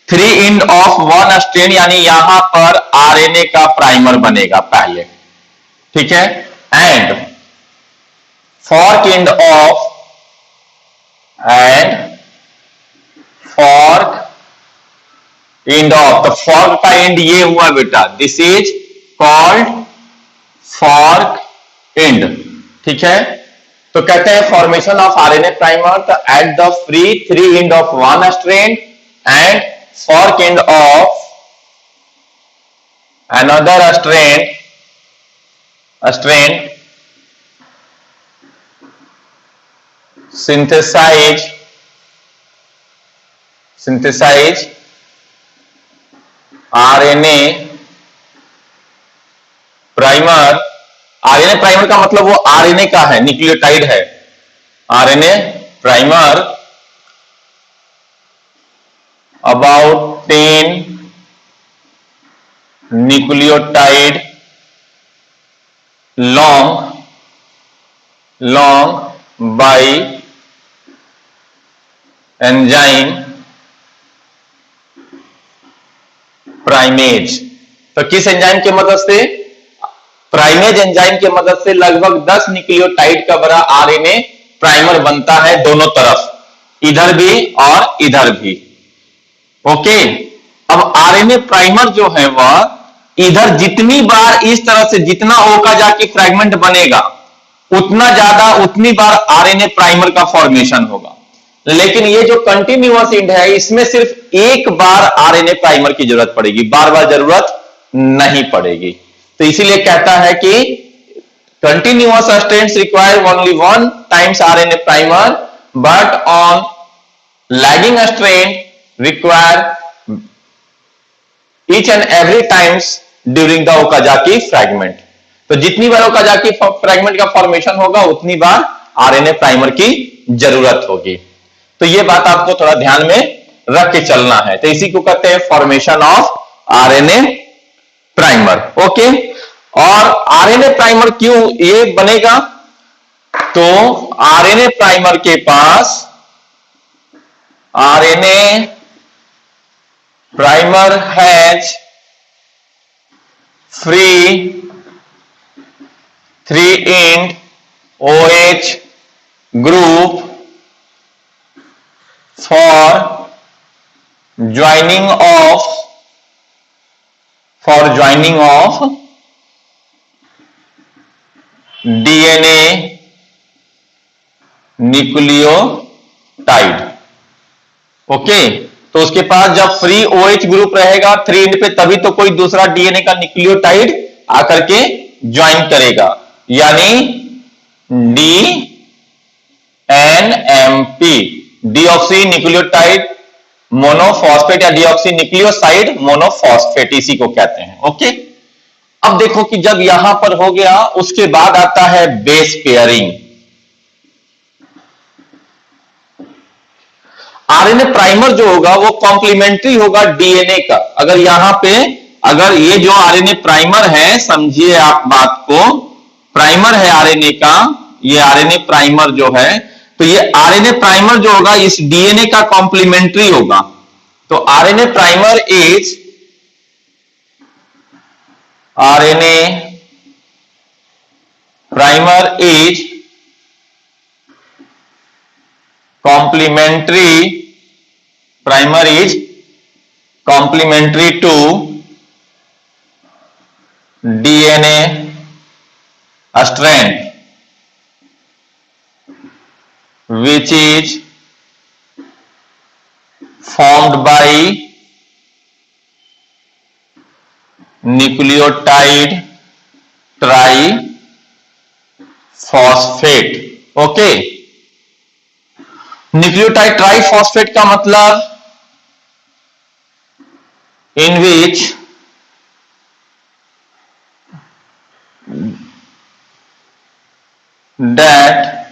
3 एंड ऑफ वन स्ट्रैंड, यानी यहां पर आरएनए का प्राइमर बनेगा पहले, ठीक है। एंड फॉर्क एंड ऑफ, तो फॉर्क का एंड ये हुआ बेटा, this is called fork and, ठीक है। तो कहते हैं फॉर्मेशन ऑफ आरएनए प्राइमर, तो at the free 3 end of one strand and fork end of another strand synthesize RNA primer, RNA primer का मतलब वो आरएनए का है, न्यूक्लियोटाइड है, RNA primer about 10 nucleotide long by enzyme primase. तो किस enzyme की मदद से? प्राइमेज एंजाइम की मदद से लगभग 10 न्यूक्लियोटाइड का बड़ा आरएनए प्राइमर बनता है दोनों तरफ, इधर भी और इधर भी। ओके, अब आरएनए प्राइमर जो है वह इधर जितनी बार इस तरह से जितना ओकाजाकी फ्रैगमेंट बनेगा उतना ज्यादा उतनी बार आरएनए प्राइमर का फॉर्मेशन होगा। लेकिन ये जो कंटिन्यूअस इंड है इसमें सिर्फ एक बार आरएनए प्राइमर की जरूरत पड़ेगी, बार बार जरूरत नहीं पड़ेगी। तो इसीलिए कहता है कि continuous strands require only one times RNA primer, but on lagging strand require each and every times during the Okazaki fragment. तो जितनी बार ओकाजाकी फ्रैगमेंट का फॉर्मेशन होगा उतनी बार आरएनए प्राइमर की जरूरत होगी। तो ये बात आपको थोड़ा ध्यान में रख के चलना है। तो इसी को कहते हैं formation of RNA primer. Okay, और आरएनए प्राइमर क्यों ये बनेगा? तो आरएनए प्राइमर के पास RNA primer has free 3' OH group for joining of DNA nucleotide. Okay, तो उसके पास जब फ्री OH ग्रुप रहेगा 3' पे, तभी तो कोई दूसरा डीएनए का न्यूक्लियोटाइड आकर के ज्वाइन करेगा, यानी DNMP, डीऑक्सी न्यूक्लियोटाइड मोनोफॉस्फेट या डीऑक्सी न्यूक्लियोसाइड मोनोफॉस्फेट, इसी को कहते हैं। ओके, अब देखो कि जब यहां पर हो गया उसके बाद आता है बेस पेयरिंग। आरएनए प्राइमर जो होगा वो कॉम्प्लीमेंट्री होगा डीएनए का। अगर यहां पे अगर ये जो आरएनए प्राइमर है, समझिए आप बात को, प्राइमर है आरएनए का, ये आरएनए प्राइमर जो है, तो ये आरएनए प्राइमर जो होगा इस डीएनए का कॉम्प्लीमेंट्री होगा। तो RNA primer is complementary to DNA strand which is formed by nucleotide triphosphate। Okay, nucleotide triphosphate का मतलब in which that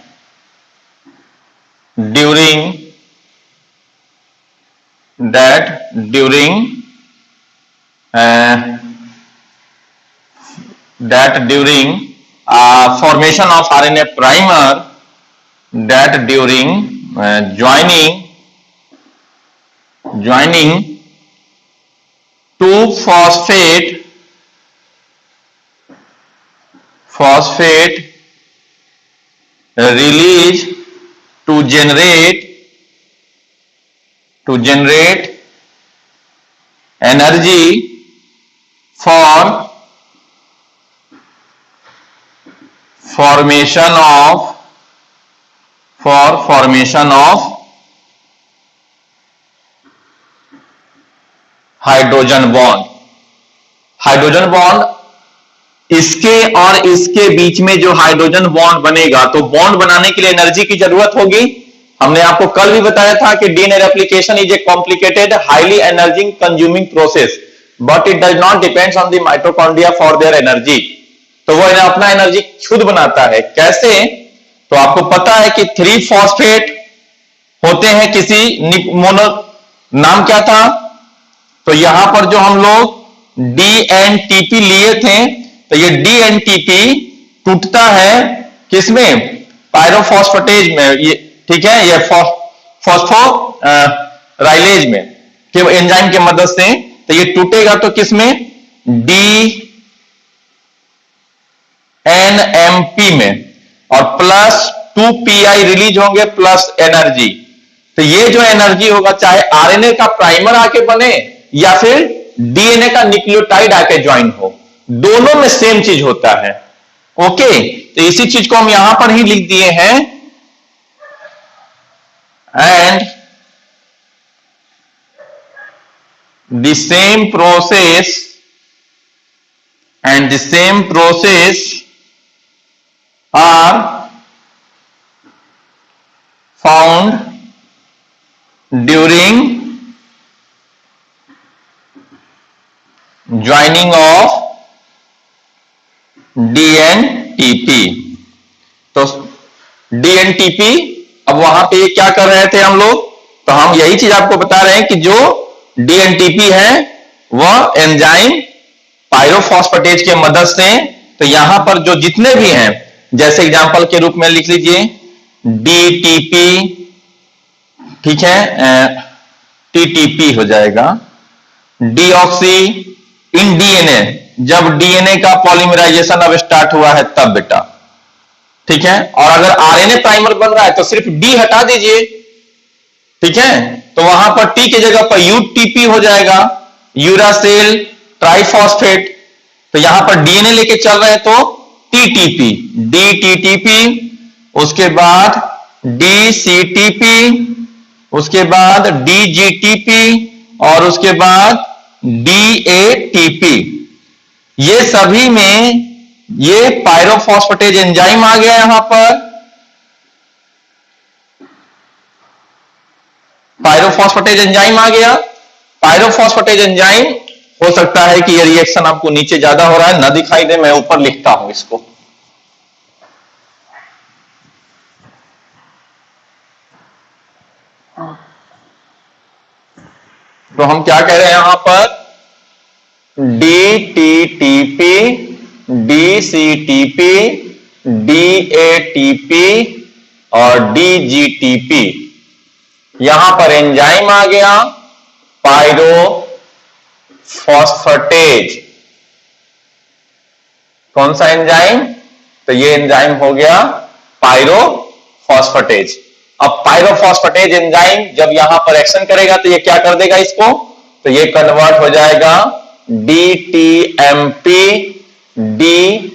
during formation of RNA primer, that during joining two phosphate release to generate energy for formation of hydrogen bond इसके और इसके बीच में जो hydrogen bond बनेगा, तो bond बनाने के लिए एनर्जी की जरूरत होगी। हमने आपको कल भी बताया था कि DNA replication is a complicated highly energy consuming process, but it does not depends on the mitochondria for their energy. तो वो अपना एनर्जी खुद बनाता है। कैसे? तो आपको पता है कि 3 फॉस्फेट होते हैं किसी मोनो, नाम क्या था? तो यहां पर जो हम लोग DNTP लिए थे, तो ये DNTP टूटता है किसमें? पायरोफॉस्फेटेज में, ये ठीक है, ये फॉस्फोराइलेज में के एंजाइम के मदद से। तो ये टूटेगा तो किसमें? DNMP में, और प्लस 2PI रिलीज होंगे प्लस एनर्जी। तो ये जो एनर्जी होगा, चाहे आरएनए का प्राइमर आके बने या फिर डीएनए का न्यूक्लियोटाइड आके ज्वाइन हो, दोनों में सेम चीज होता है। ओके, तो इसी चीज को हम यहां पर ही लिख दिए हैं। And the same process are found during joining of DNTP। तो DNTP, अब वहां पे क्या कर रहे थे हम लोग? तो हम यही चीज आपको बता रहे हैं कि जो DNTP है वह एंजाइम पायरोफॉस्फेटेज के मदद से, तो यहां पर जो जितने भी हैं, जैसे एग्जांपल के रूप में लिख लीजिए DTP, ठीक है, TTP हो जाएगा, डीऑक्सी इन डीएनए, जब डीएनए का पॉलीमराइजेशन अब स्टार्ट हुआ है तब बेटा, ठीक है। और अगर आरएनए प्राइमर बन रहा है तो सिर्फ डी हटा दीजिए, ठीक है, तो वहां पर टी की जगह पर यूटीपी हो जाएगा, यूरासिल ट्राइफॉस्फेट। तो यहां पर डीएनए लेके चल रहे हैं तो टीटीपी, डीटीटीपी, उसके बाद डीसीटीपी, उसके बाद डीजीटीपी, और उसके बाद डीएटीपी। ये सभी में ये पायरोफॉस्फेटेज एंजाइम आ गया। यहां पर पायरोफॉस्फेटेज एंजाइम आ गया। पायरोफॉस्फेटेज एंजाइम, हो सकता है कि ये रिएक्शन आपको नीचे ज्यादा हो रहा है, ना दिखाई दे, मैं ऊपर लिखता हूं इसको। तो हम क्या कह रहे हैं यहां पर? DTTP, DCTP, DATP और DGTP, यहां पर एंजाइम आ गया पायरोफॉस्फेटेज। कौन सा एंजाइम? तो ये एंजाइम हो गया पायरोफॉस्फेटेज। अब पायरोफॉस्फेटेज एंजाइम जब यहां पर एक्शन करेगा तो ये क्या कर देगा इसको? तो ये कन्वर्ट हो जाएगा DTMP, DCMP,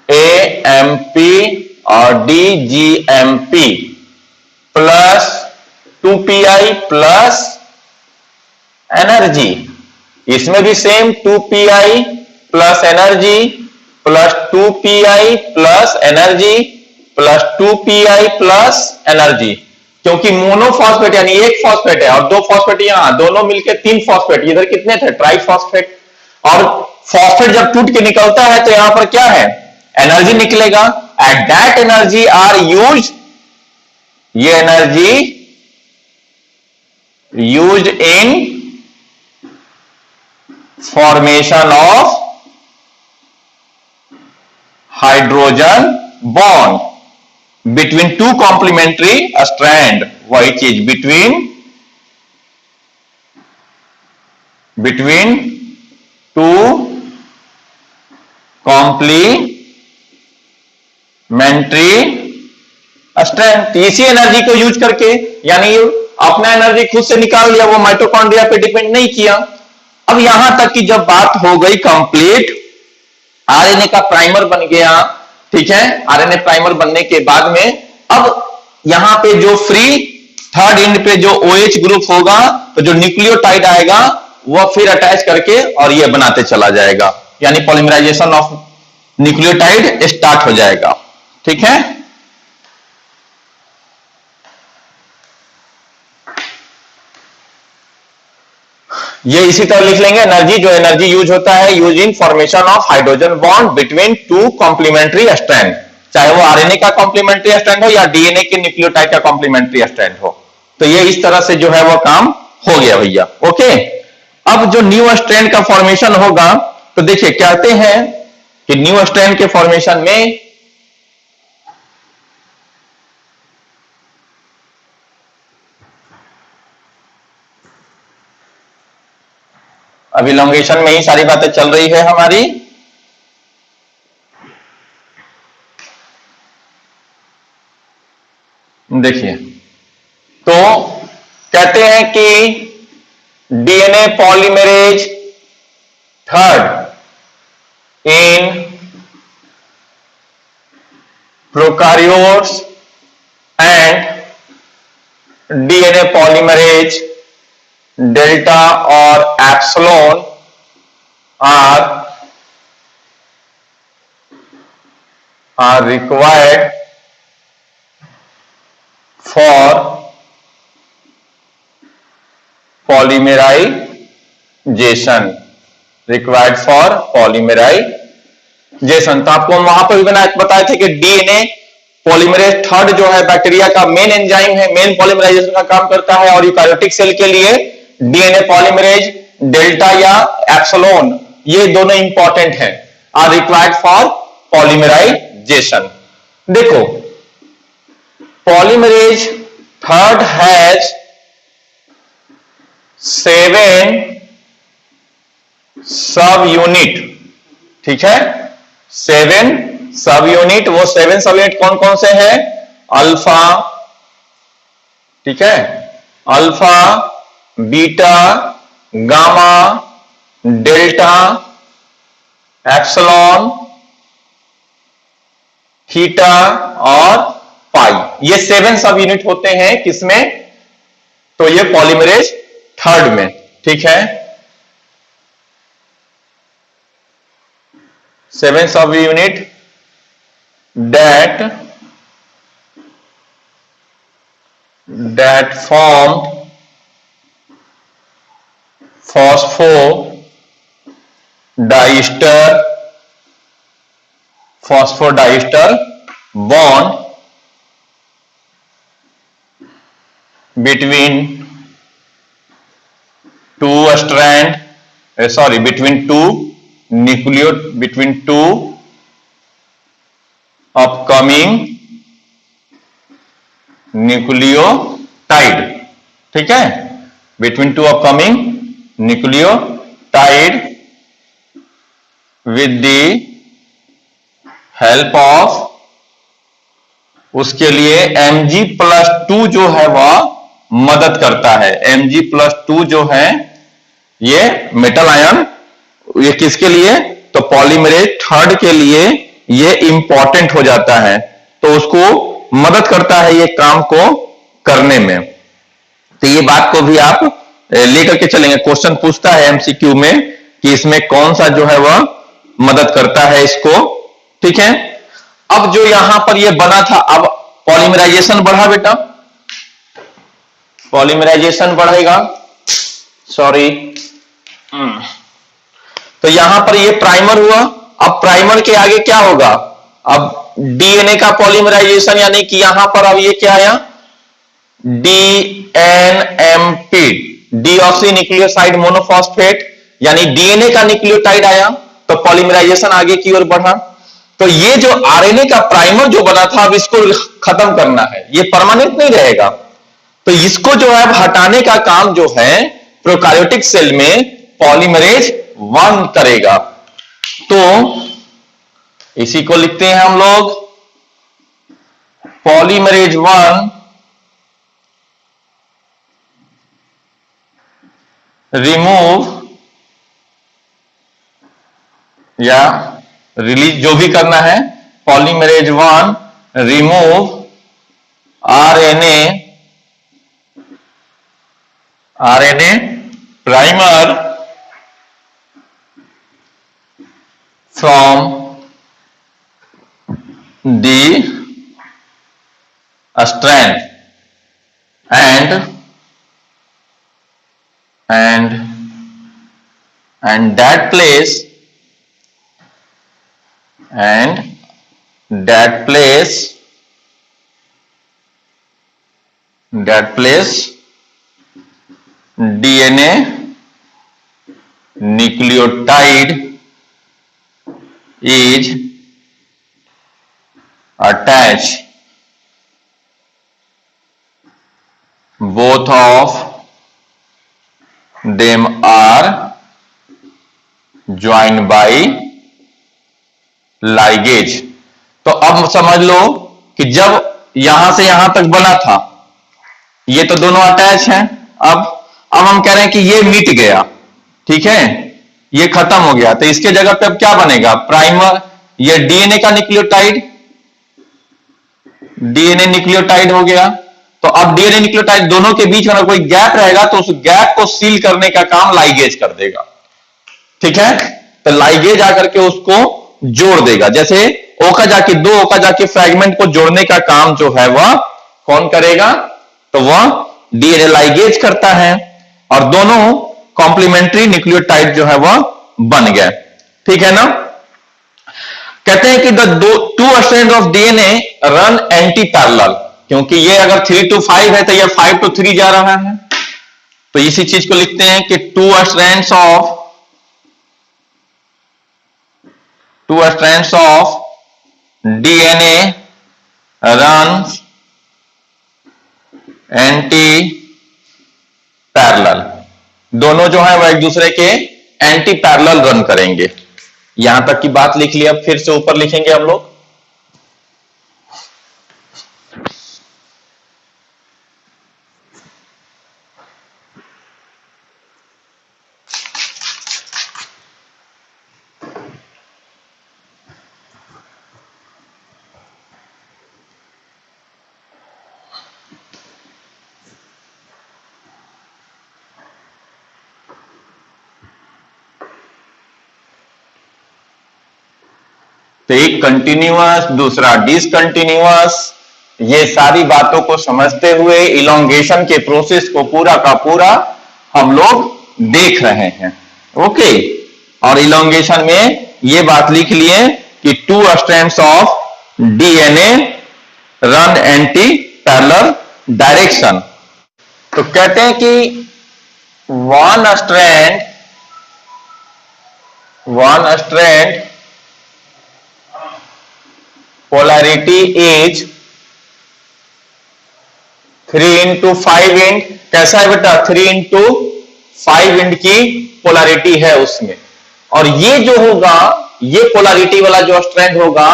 DAMP और DGMP plus 2PI plus energy. इसमें भी same 2PI plus energy plus 2PI plus energy plus 2PI plus energy, क्योंकि मोनोफॉस्फेट यानी एक फॉस्फेट है और दो फॉस्फेट यहां, दोनों मिलकर 3 फॉस्फेट, इधर कितने थे? ट्राइफॉस्फेट। और फॉस्फेट जब टूट के निकलता है तो यहां पर क्या है? एनर्जी निकलेगा। At that energy are use, ये energy used in formation of hydrogen bond between two complementary strand, वही चीज between two complementary strand। इसी एनर्जी को यूज करके, यानी अपना एनर्जी खुद से निकाल लिया, वो माइटोकॉन्ड्रिया पे डिपेंड नहीं किया। अब यहां तक कि जब बात हो गई कंप्लीट, आरएनए का प्राइमर बन गया, ठीक है, आरएनए प्राइमर बनने के बाद में अब यहां पे जो फ्री थर्ड एंड पे जो OH ग्रुप होगा, तो जो न्यूक्लियोटाइड आएगा वह फिर अटैच करके और ये बनाते चला जाएगा, यानी पॉलीमराइजेशन ऑफ न्यूक्लियोटाइड स्टार्ट हो जाएगा, ठीक है। ये इसी तरह लिख लेंगे, एनर्जी, जो एनर्जी यूज होता है use in formation of hydrogen bond between two complementary strand, चाहे वो आरएनए का कॉम्प्लीमेंट्री स्ट्रैंड हो या डीएनए के न्यूक्लियोटाइड का कॉम्प्लीमेंट्री स्ट्रैंड हो। तो ये इस तरह से जो है वो काम हो गया भैया। ओके, अब जो न्यू स्ट्रैंड का फॉर्मेशन होगा, तो देखिए कहते हैं कि न्यू स्ट्रैंड के फॉर्मेशन में अभी लॉन्गेशन में ही सारी बातें चल रही है हमारी। देखिए, तो कहते हैं कि DNA polymerase third in prokaryotes and DNA polymerase delta और epsilon are required for polymerization, required for polymerization। तो आपको वहां पर भी बताए थे कि डीएनए पॉलीमरेज थर्ड जो है बैक्टीरिया का मेन एंजाइम है, मेन पॉलीमराइजेशन का काम करता है, और यूकारियोटिक सेल के लिए डीएनए पॉलीमरेज डेल्टा या एप्सिलॉन, ये दोनों इंपॉर्टेंट हैं, आर रिक्वायर्ड फॉर पॉलीमराइजेशन। देखो, पॉलीमरेज थर्ड हैज 7 सब यूनिट, ठीक है, 7 सब यूनिट। वो 7 सब यूनिट कौन कौन से हैं? अल्फा, ठीक है, alpha, beta, gamma, delta, epsilon, theta और पाई, ये 7 सब यूनिट होते हैं किसमें? तो ये पॉलीमरेज थर्ड में, ठीक है, 7 सब unit that formed phosphodiester bond between two upcoming nucleotide, ठीक है, between two upcoming nucleotide with the help of, उसके लिए Mg+2 जो है वह मदद करता है। Mg+2 जो है ये मेटल आयन, ये किसके लिए? तो पॉलीमरेज थर्ड के लिए ये इंपॉर्टेंट हो जाता है, तो उसको मदद करता है ये काम को करने में। तो ये बात को भी आप लेकर के चलेंगे, क्वेश्चन पूछता है एमसीक्यू में कि इसमें कौन सा जो है वह मदद करता है इसको, ठीक है। अब जो यहां पर ये बना था, अब पॉलीमराइजेशन बढ़ा बेटा, पॉलीमराइजेशन बढ़ेगा, सॉरी, तो यहां पर ये प्राइमर हुआ। अब प्राइमर के आगे क्या होगा? अब डीएनए का पॉलीमराइजेशन, यानी कि यहां पर अब ये क्या आया? डीएनएमपी, डीऑक्सी न्यूक्लियोसाइड मोनोफॉस्फेट, यानी डीएनए का न्यूक्लियोटाइड आया, तो पॉलीमराइजेशन आगे की ओर बढ़ा। तो ये जो आरएनए का प्राइमर जो बना था, अब इसको खत्म करना है, ये परमानेंट नहीं रहेगा, तो इसको जो है हटाने का काम जो है प्रोकार्योटिक सेल में पॉलीमरेज 1 करेगा। तो इसी को लिखते हैं हम लोग, पॉलीमरेज 1 रिमूव या रिलीज, जो भी करना है, polymerase 1 remove RNA primer from the strand and and that place and that place DNA nucleotide is attached. Both of them are joined by ligase. तो अब समझ लो कि जब यहां से यहां तक बना था, ये तो दोनों अटैच हैं। अब हम कह रहे हैं कि ये मिट गया, ठीक है, ये खत्म हो गया, तो इसके जगह पे अब क्या बनेगा? प्राइमर, ये डीएनए का न्यूक्लियोटाइड, डीएनए न्यूक्लियोटाइड हो गया। तो अब डीएनए न्यूक्लियोटाइड दोनों के बीच में कोई गैप रहेगा तो उस गैप को सील करने का काम लाइगेज कर देगा, ठीक है। तो लाइगेज आकर के उसको जोड़ देगा। जैसे ओकाजाकी, दो ओकाजाकी फ्रैगमेंट को जोड़ने का काम जो है वह कौन करेगा? तो वह डीएनए लाइगेज करता है और दोनों कॉम्प्लीमेंट्री न्यूक्लियोटाइड जो है वह बन गए, ठीक है ना। कहते हैं कि the two strand of DNA run anti parallel, क्योंकि ये अगर 3 to 5 है तो ये 5 to 3 जा रहा है। तो इसी चीज को लिखते हैं कि two strands of DNA run anti parallel. दोनों जो है वह एक दूसरे के एंटी पैरेलल रन करेंगे। यहां तक की बात लिख ली, अब फिर से ऊपर लिखेंगे हम लोग। तो एक कंटिन्यूअस, दूसरा डिसकंटिन्यूअस, ये सारी बातों को समझते हुए इलोंगेशन के प्रोसेस को पूरा का पूरा हम लोग देख रहे हैं, ओके। और इलोंगेशन में ये बात लिख लिए कि two strands of DNA run anti parallel direction. तो कहते हैं कि one strand polarity is 3 into 5 end. कैसा है बेटा? 3 into 5 इंड की पोलैरिटी है उसमें। और ये जो होगा, ये पोलैरिटी वाला जो स्ट्रैंड होगा,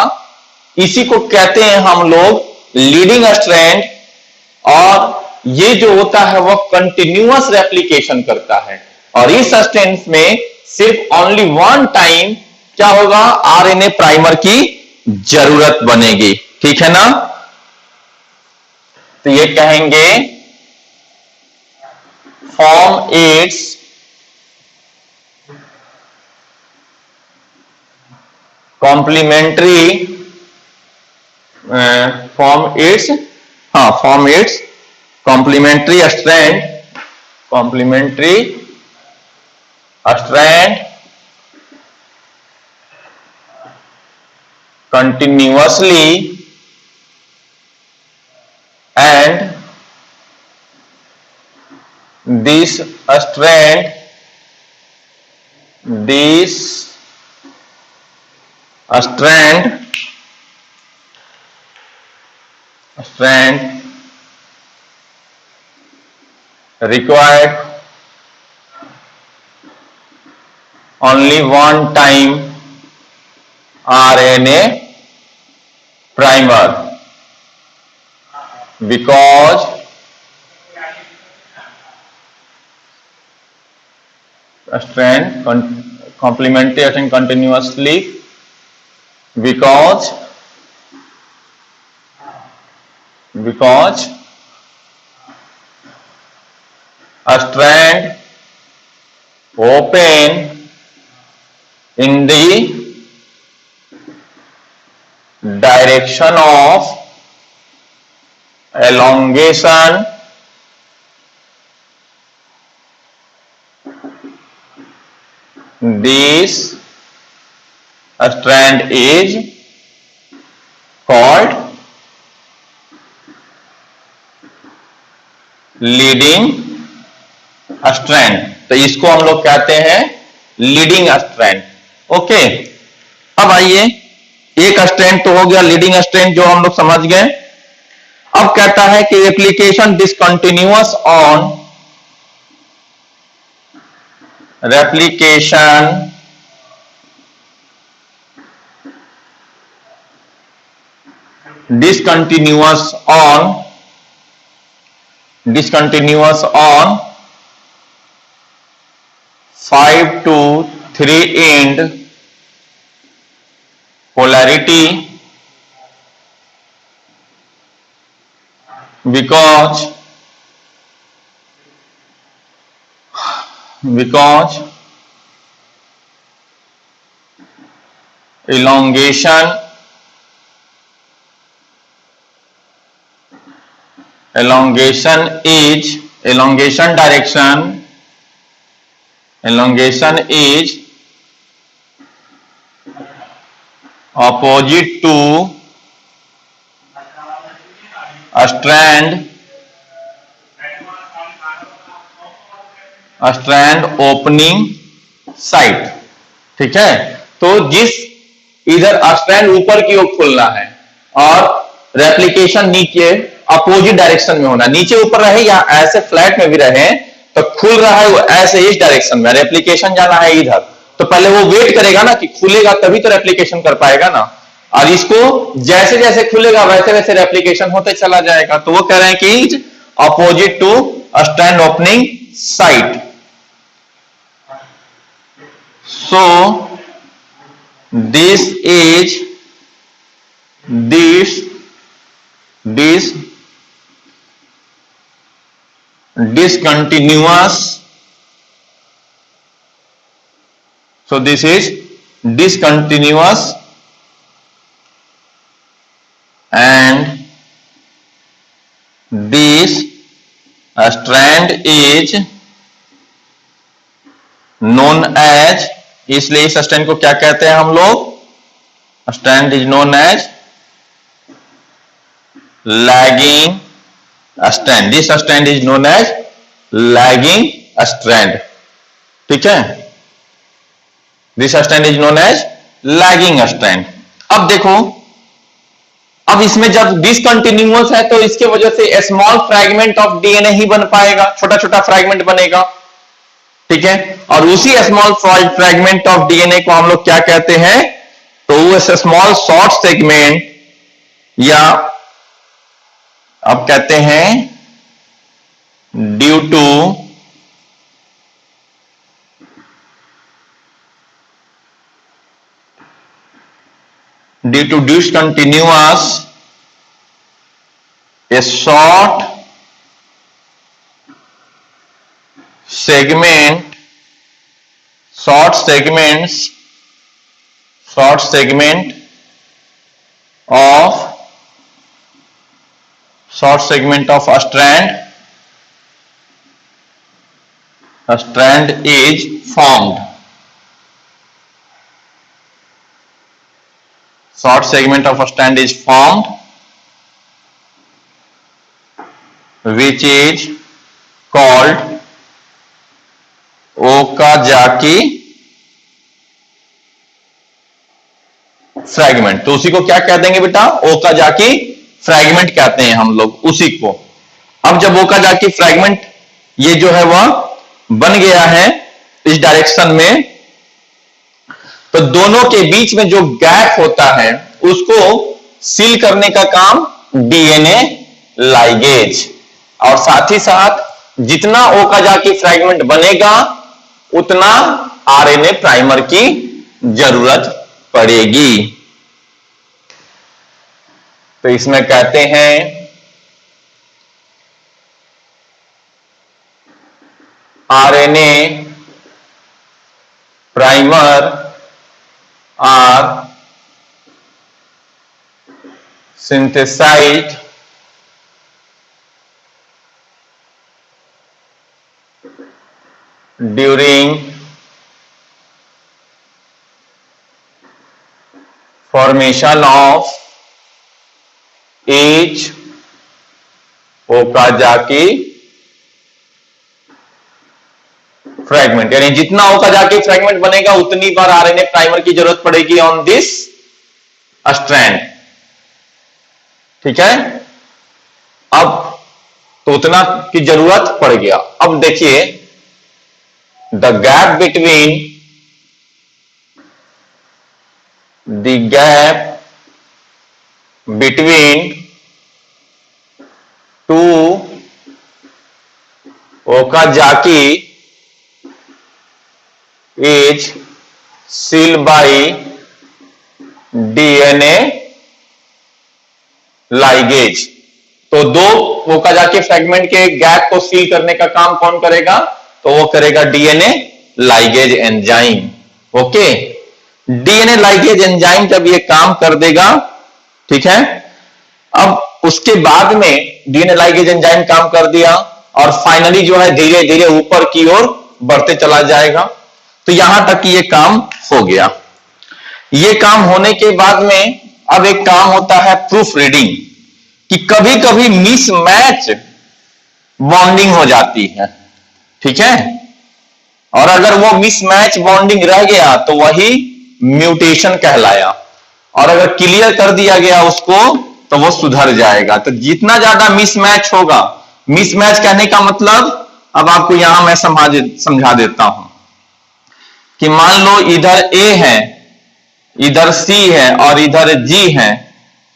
इसी को कहते हैं हम लोग लीडिंग स्ट्रैंड। और ये जो होता है वह कंटिन्यूअस रेप्लिकेशन करता है। और इस स्ट्रैंड में सिर्फ ओनली वन टाइम क्या होगा? आरएनए प्राइमर की जरूरत बनेगी, ठीक है ना। तो ये कहेंगे form its complementary, form its complementary strand continuously and this strand required only one time RNA primer because strand complementary and continuously because a strand open in the direction of elongation this strand is called leading strand. तो इसको हम लोग कहते हैं leading strand. Okay, अब आइए, एक strand तो हो गया लीडिंग स्ट्रैंड जो हम लोग समझ गए। अब कहता है कि replication discontinuous on replication discontinuous on 5 to 3 end polarity because elongation is opposite to strand opening site। ठीक है, तो जिस इधर स्ट्रैंड ऊपर की ओर खुलना है और रेप्लिकेशन नीचे अपोजिट डायरेक्शन में होना, नीचे ऊपर रहे या ऐसे फ्लैट में भी रहे, तो खुल रहा है वो ऐसे इस डायरेक्शन में, रेप्लिकेशन जाना है इधर, तो पहले वो वेट करेगा ना कि खुलेगा तभी तो रेप्लिकेशन कर पाएगा ना, और इसको जैसे जैसे खुलेगा वैसे वैसे रेप्लिकेशन होते चला जाएगा। तो वो कह रहे हैं कि opposite two strand opening site. So this is discontinuous, so this is discontinuous and this strand is known as, इसलिए इस स्ट्रैंड को क्या कहते हैं हम लोग, strand is known as lagging strand. This strand is known as lagging strand. ठीक है, this strand is known as lagging strand. अब देखो, अब इसमें जब डिसकंटिन्यूअस है तो इसके वजह से स्मॉल फ्रैगमेंट ऑफ डीएनए ही बन पाएगा, छोटा छोटा फ्रैगमेंट बनेगा। ठीक है, और उसी स्मॉल फ्रैगमेंट ऑफ डीएनए को हम लोग क्या कहते हैं, तो वो स्मॉल शॉर्ट सेगमेंट, या अब कहते हैं due to discontinuous a short segment of a strand is formed। short segment of a strand is formed which is called Okazaki fragment. तो उसी को क्या कह देंगे बेटा, ओकाजाकी फ्रैगमेंट कहते हैं हम लोग उसी को। अब जब ओकाजाकी फ्रैगमेंट ये जो है वह बन गया है इस डायरेक्शन में, तो दोनों के बीच में जो गैप होता है उसको सील करने का काम डीएनए लाइगेज, और साथ ही साथ जितना ओकाजाकी फ्रैगमेंट बनेगा उतना आरएनए प्राइमर की जरूरत पड़ेगी। तो इसमें कहते हैं RNA primer are synthesized during formation of each Okazaki fragment, यानी जितना ओकाजाकी फ्रैगमेंट बनेगा उतनी बार आरएनए प्राइमर की जरूरत पड़ेगी ऑन दिस स्ट्रैंड। ठीक है, अब तो उतना की जरूरत पड़ गया। अब देखिए the gap between two Okazaki is sealed by DNA ligase। तो दो ओकाजाकी फ्रैगमेंट के गैप को सील करने का काम कौन करेगा? तो वो करेगा DNA ligase enzyme. Okay, DNA ligase enzyme जब ये काम कर देगा, ठीक है, अब उसके बाद में डीएनए लाइगेज एंजाइम काम कर दिया और फाइनली जो है धीरे धीरे ऊपर की ओर बढ़ते चला जाएगा। तो यहां तक ये काम हो गया। ये काम होने के बाद में अब एक काम होता है प्रूफ रीडिंग, कि कभी कभी मिसमैच बॉन्डिंग हो जाती है। ठीक है, और अगर वो मिसमैच बॉन्डिंग रह गया तो वही म्यूटेशन कहलाया, और अगर क्लियर कर दिया गया उसको तो वो सुधर जाएगा। तो जितना ज्यादा मिसमैच होगा, मिसमैच कहने का मतलब अब आपको यहां मैं समझा देता हूं कि मान लो इधर ए है, इधर सी है और इधर जी है,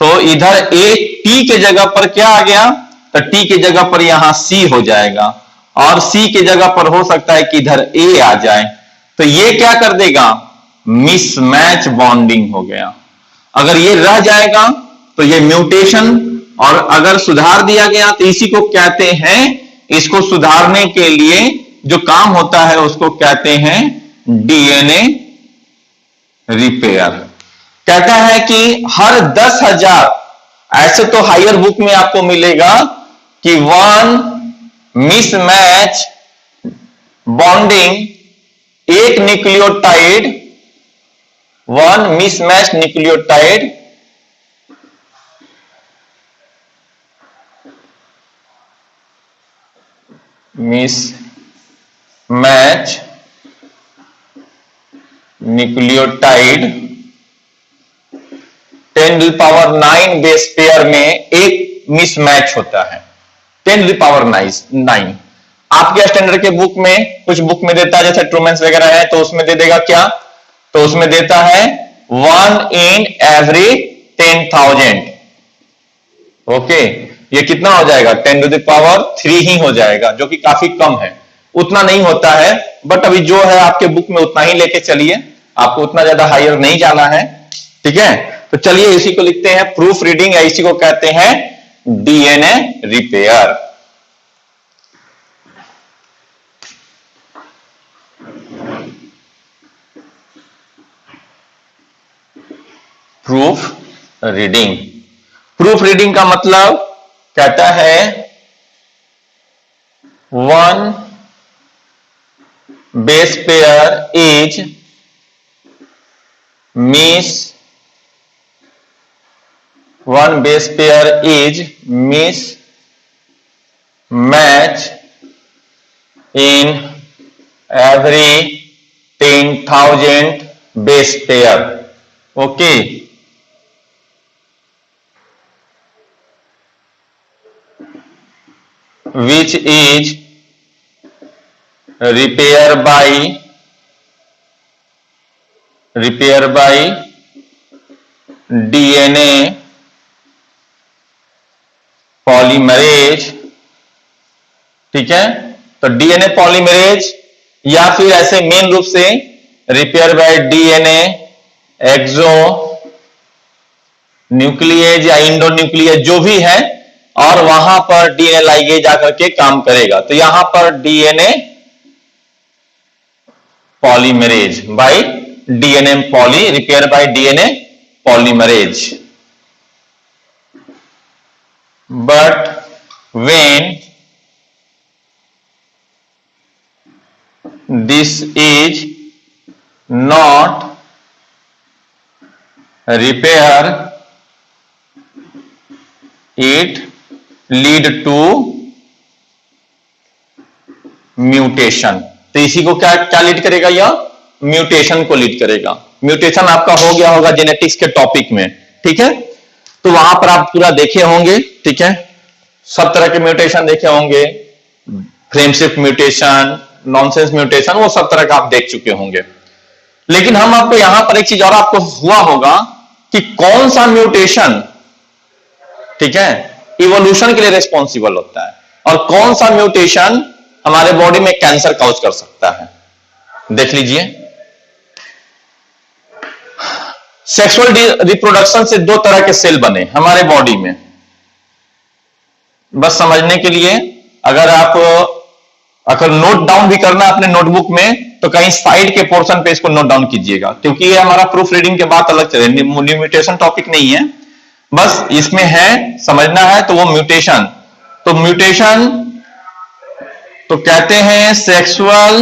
तो इधर ए टी के जगह पर क्या आ गया? तो टी के जगह पर यहां सी हो जाएगा, और सी के जगह पर हो सकता है कि इधर ए आ जाए। तो ये क्या कर देगा? मिसमैच बॉन्डिंग हो गया। अगर ये रह जाएगा तो ये म्यूटेशन, और अगर सुधार दिया गया तो इसी को कहते हैं, इसको सुधारने के लिए जो काम होता है उसको कहते हैं डीएनए रिपेयर। कहता है कि हर 10,000, ऐसे तो हायर बुक में आपको मिलेगा कि 1 मिसमैच बॉन्डिंग, एक nucleotide, 1 mismatch nucleotide nucleotide 10⁹ base pair में एक मिसमैच होता है। 10⁹ आपके स्टैंडर्ड के बुक में, कुछ बुक में देता है जैसे ट्रूमेंस वगैरह है, तो उसमें दे देगा क्या? तो उसमें देता है 1 in every 10,000। ओके, ये कितना हो जाएगा? 10⁻³ ही हो जाएगा, जो कि काफी कम है, उतना नहीं होता है। बट अभी जो है आपके बुक में उतना ही लेके चलिए, आपको उतना ज्यादा हायर नहीं जाना है। ठीक है, तो चलिए इसी को लिखते हैं प्रूफ रीडिंग, या इसी को कहते हैं DNA repair. Proof reading, proof reading का मतलब कहता है 1 base pair is mismatch in every 10,000 base pair। Okay, which is repair by DNA polymerase. ठीक है, तो डीएनए पॉलीमरेज, या फिर ऐसे मेन रूप से repair by DNA exonuclease या इंडो न्यूक्लिएज जो भी है, और वहां पर डीएनए लाइगेज आकर के काम करेगा। तो यहां पर DNA polymerase by DNA poly, repair by DNA polymerase. But when this is not repair it lead to mutation. तो इसी को क्या क्या लीड करेगा? यह म्यूटेशन को लीड करेगा। म्यूटेशन आपका हो गया होगा जेनेटिक्स के टॉपिक में, ठीक है। तो वहां पर आप पूरा देखे होंगे, ठीक है, सब तरह के म्यूटेशन देखे होंगे, frame shift mutation, nonsense mutation, वो सब तरह का आप देख चुके होंगे। लेकिन हम आपको यहां पर एक चीज और आपको हुआ होगा कि कौन सा म्यूटेशन, ठीक है, इवोल्यूशन के लिए रिस्पॉन्सिबल होता है और कौन सा म्यूटेशन हमारे बॉडी में कैंसर कॉज कर सकता है। देख लीजिए, सेक्सुअल रिप्रोडक्शन से दो तरह के सेल बने हमारे बॉडी में। बस समझने के लिए अगर नोट डाउन भी करना अपने नोटबुक में तो कहीं साइड के पोर्शन पे इसको नोट डाउन कीजिएगा, क्योंकि ये हमारा प्रूफ रीडिंग के बाद अलग चले, म्यूटेशन टॉपिक नहीं है, बस इसमें है समझना है। तो वो म्यूटेशन, तो म्यूटेशन तो कहते हैं सेक्सुअल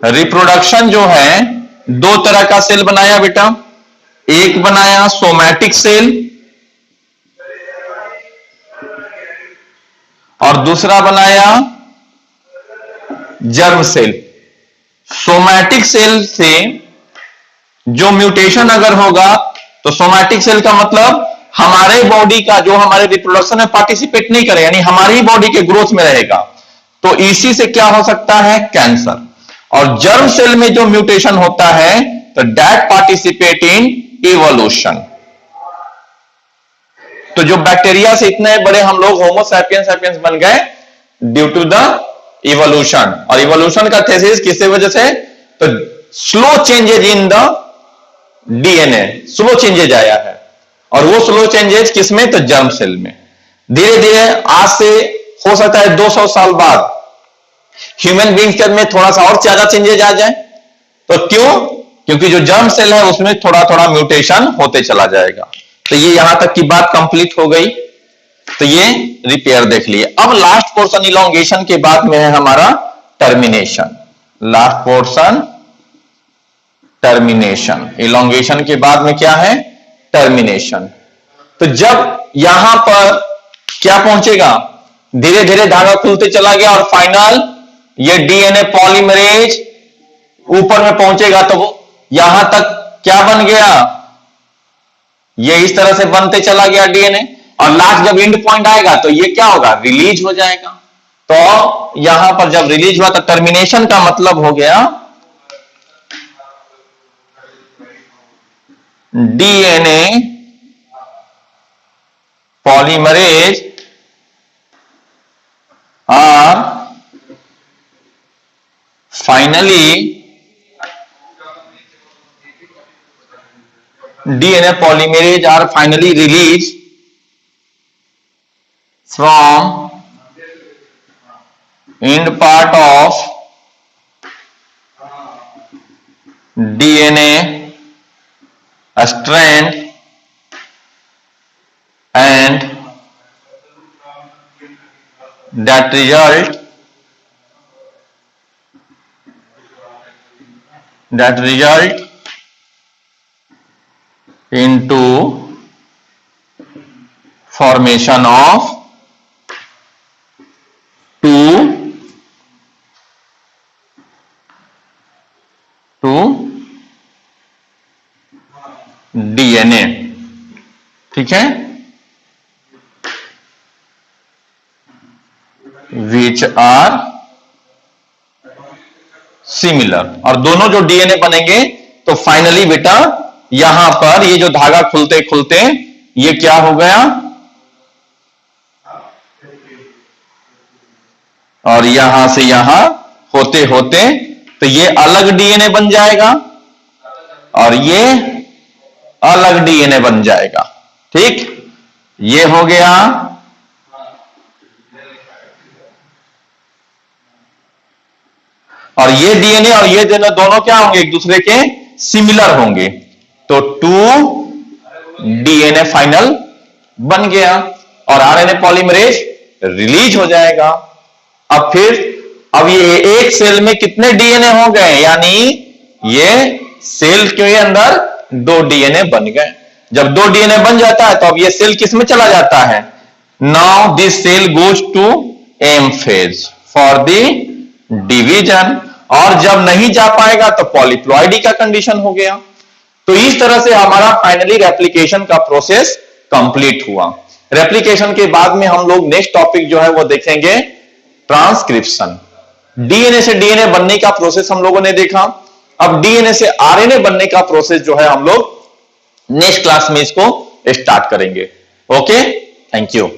रिप्रोडक्शन जो है दो तरह का सेल बनाया बेटा, एक बनाया सोमैटिक सेल और दूसरा बनाया जर्म सेल। सोमैटिक सेल से जो म्यूटेशन अगर होगा तो सोमैटिक सेल का मतलब हमारे बॉडी का जो हमारे रिप्रोडक्शन में पार्टिसिपेट नहीं करे, यानी हमारी बॉडी के ग्रोथ में रहेगा, तो इसी से क्या हो सकता है? कैंसर। और जर्म सेल में जो म्यूटेशन होता है तो दैट पार्टिसिपेट इन इवोल्यूशन। तो जो बैक्टीरिया से इतने बड़े हम लोग होमो सैपियंस बन गए ड्यू टू द इवोल्यूशन। और इवोल्यूशन का थीसिस किससे वजह से? तो slow changes in the DNA, slow changes आया है। और वो स्लो चेंजेज किसमें? तो जर्म सेल में। धीरे धीरे आज से हो सकता है 200 साल बाद ह्यूमन बींग्स में थोड़ा सा और ज्यादा चेंजेज आ जाए। तो क्यों? क्योंकि जो जर्म सेल है उसमें थोड़ा थोड़ा म्यूटेशन होते चला जाएगा। तो ये यहां तक की बात कंप्लीट हो गई। तो ये रिपेयर देख लिए। अब लास्ट पोर्शन इलोंगेशन के बाद में है हमारा termination. Last portion termination, elongation के बाद में क्या है? टर्मिनेशन। तो जब यहां पर क्या पहुंचेगा? धीरे धीरे धागा खुलते चला गया और फाइनल ये डीएनए पॉलीमरेज ऊपर में पहुंचेगा, तो यहां तक क्या बन गया? ये इस तरह से बनते चला गया डीएनए, और लास्ट जब एंड पॉइंट आएगा तो ये क्या होगा? रिलीज हो जाएगा। तो यहां पर जब रिलीज हुआ तो टर्मिनेशन का मतलब हो गया DNA polymerase are finally DNA polymerase are finally released from end part of DNA strand and that result into formation of two DNA, ठीक है, which are similar। और दोनों जो डीएनए बनेंगे तो फाइनली बेटा यहां पर ये जो धागा खुलते खुलते ये क्या हो गया? और यहां से यहां होते होते तो ये अलग डीएनए बन जाएगा और ये अलग डीएनए बन जाएगा। ठीक, ये हो गया और ये डीएनए और ये दोनों क्या होंगे? एक दूसरे के सिमिलर होंगे। तो 2 डीएनए फाइनल बन गया और आरएनए पॉलीमरेज रिलीज हो जाएगा। अब ये एक सेल में कितने डीएनए हो गए? यानी ये सेल के अंदर 2 डीएनए बन गए। जब 2 डीएनए बन जाता है तो अब ये सेल किस में चला जाता है? Now this cell goes to M phase for the division, और जब नहीं जा पाएगा तो पॉलीप्लॉइडी का कंडीशन हो गया। तो इस तरह से हमारा फाइनली रेप्लिकेशन का प्रोसेस कंप्लीट हुआ। रेप्लिकेशन के बाद में हम लोग नेक्स्ट टॉपिक जो है वो देखेंगे ट्रांसक्रिप्शन। डीएनए से डीएनए बनने का प्रोसेस हम लोगों ने देखा। अब डीएनए से आरएनए बनने का प्रोसेस जो है हम लोग नेक्स्ट क्लास में इसको स्टार्ट करेंगे। Okay, thank you.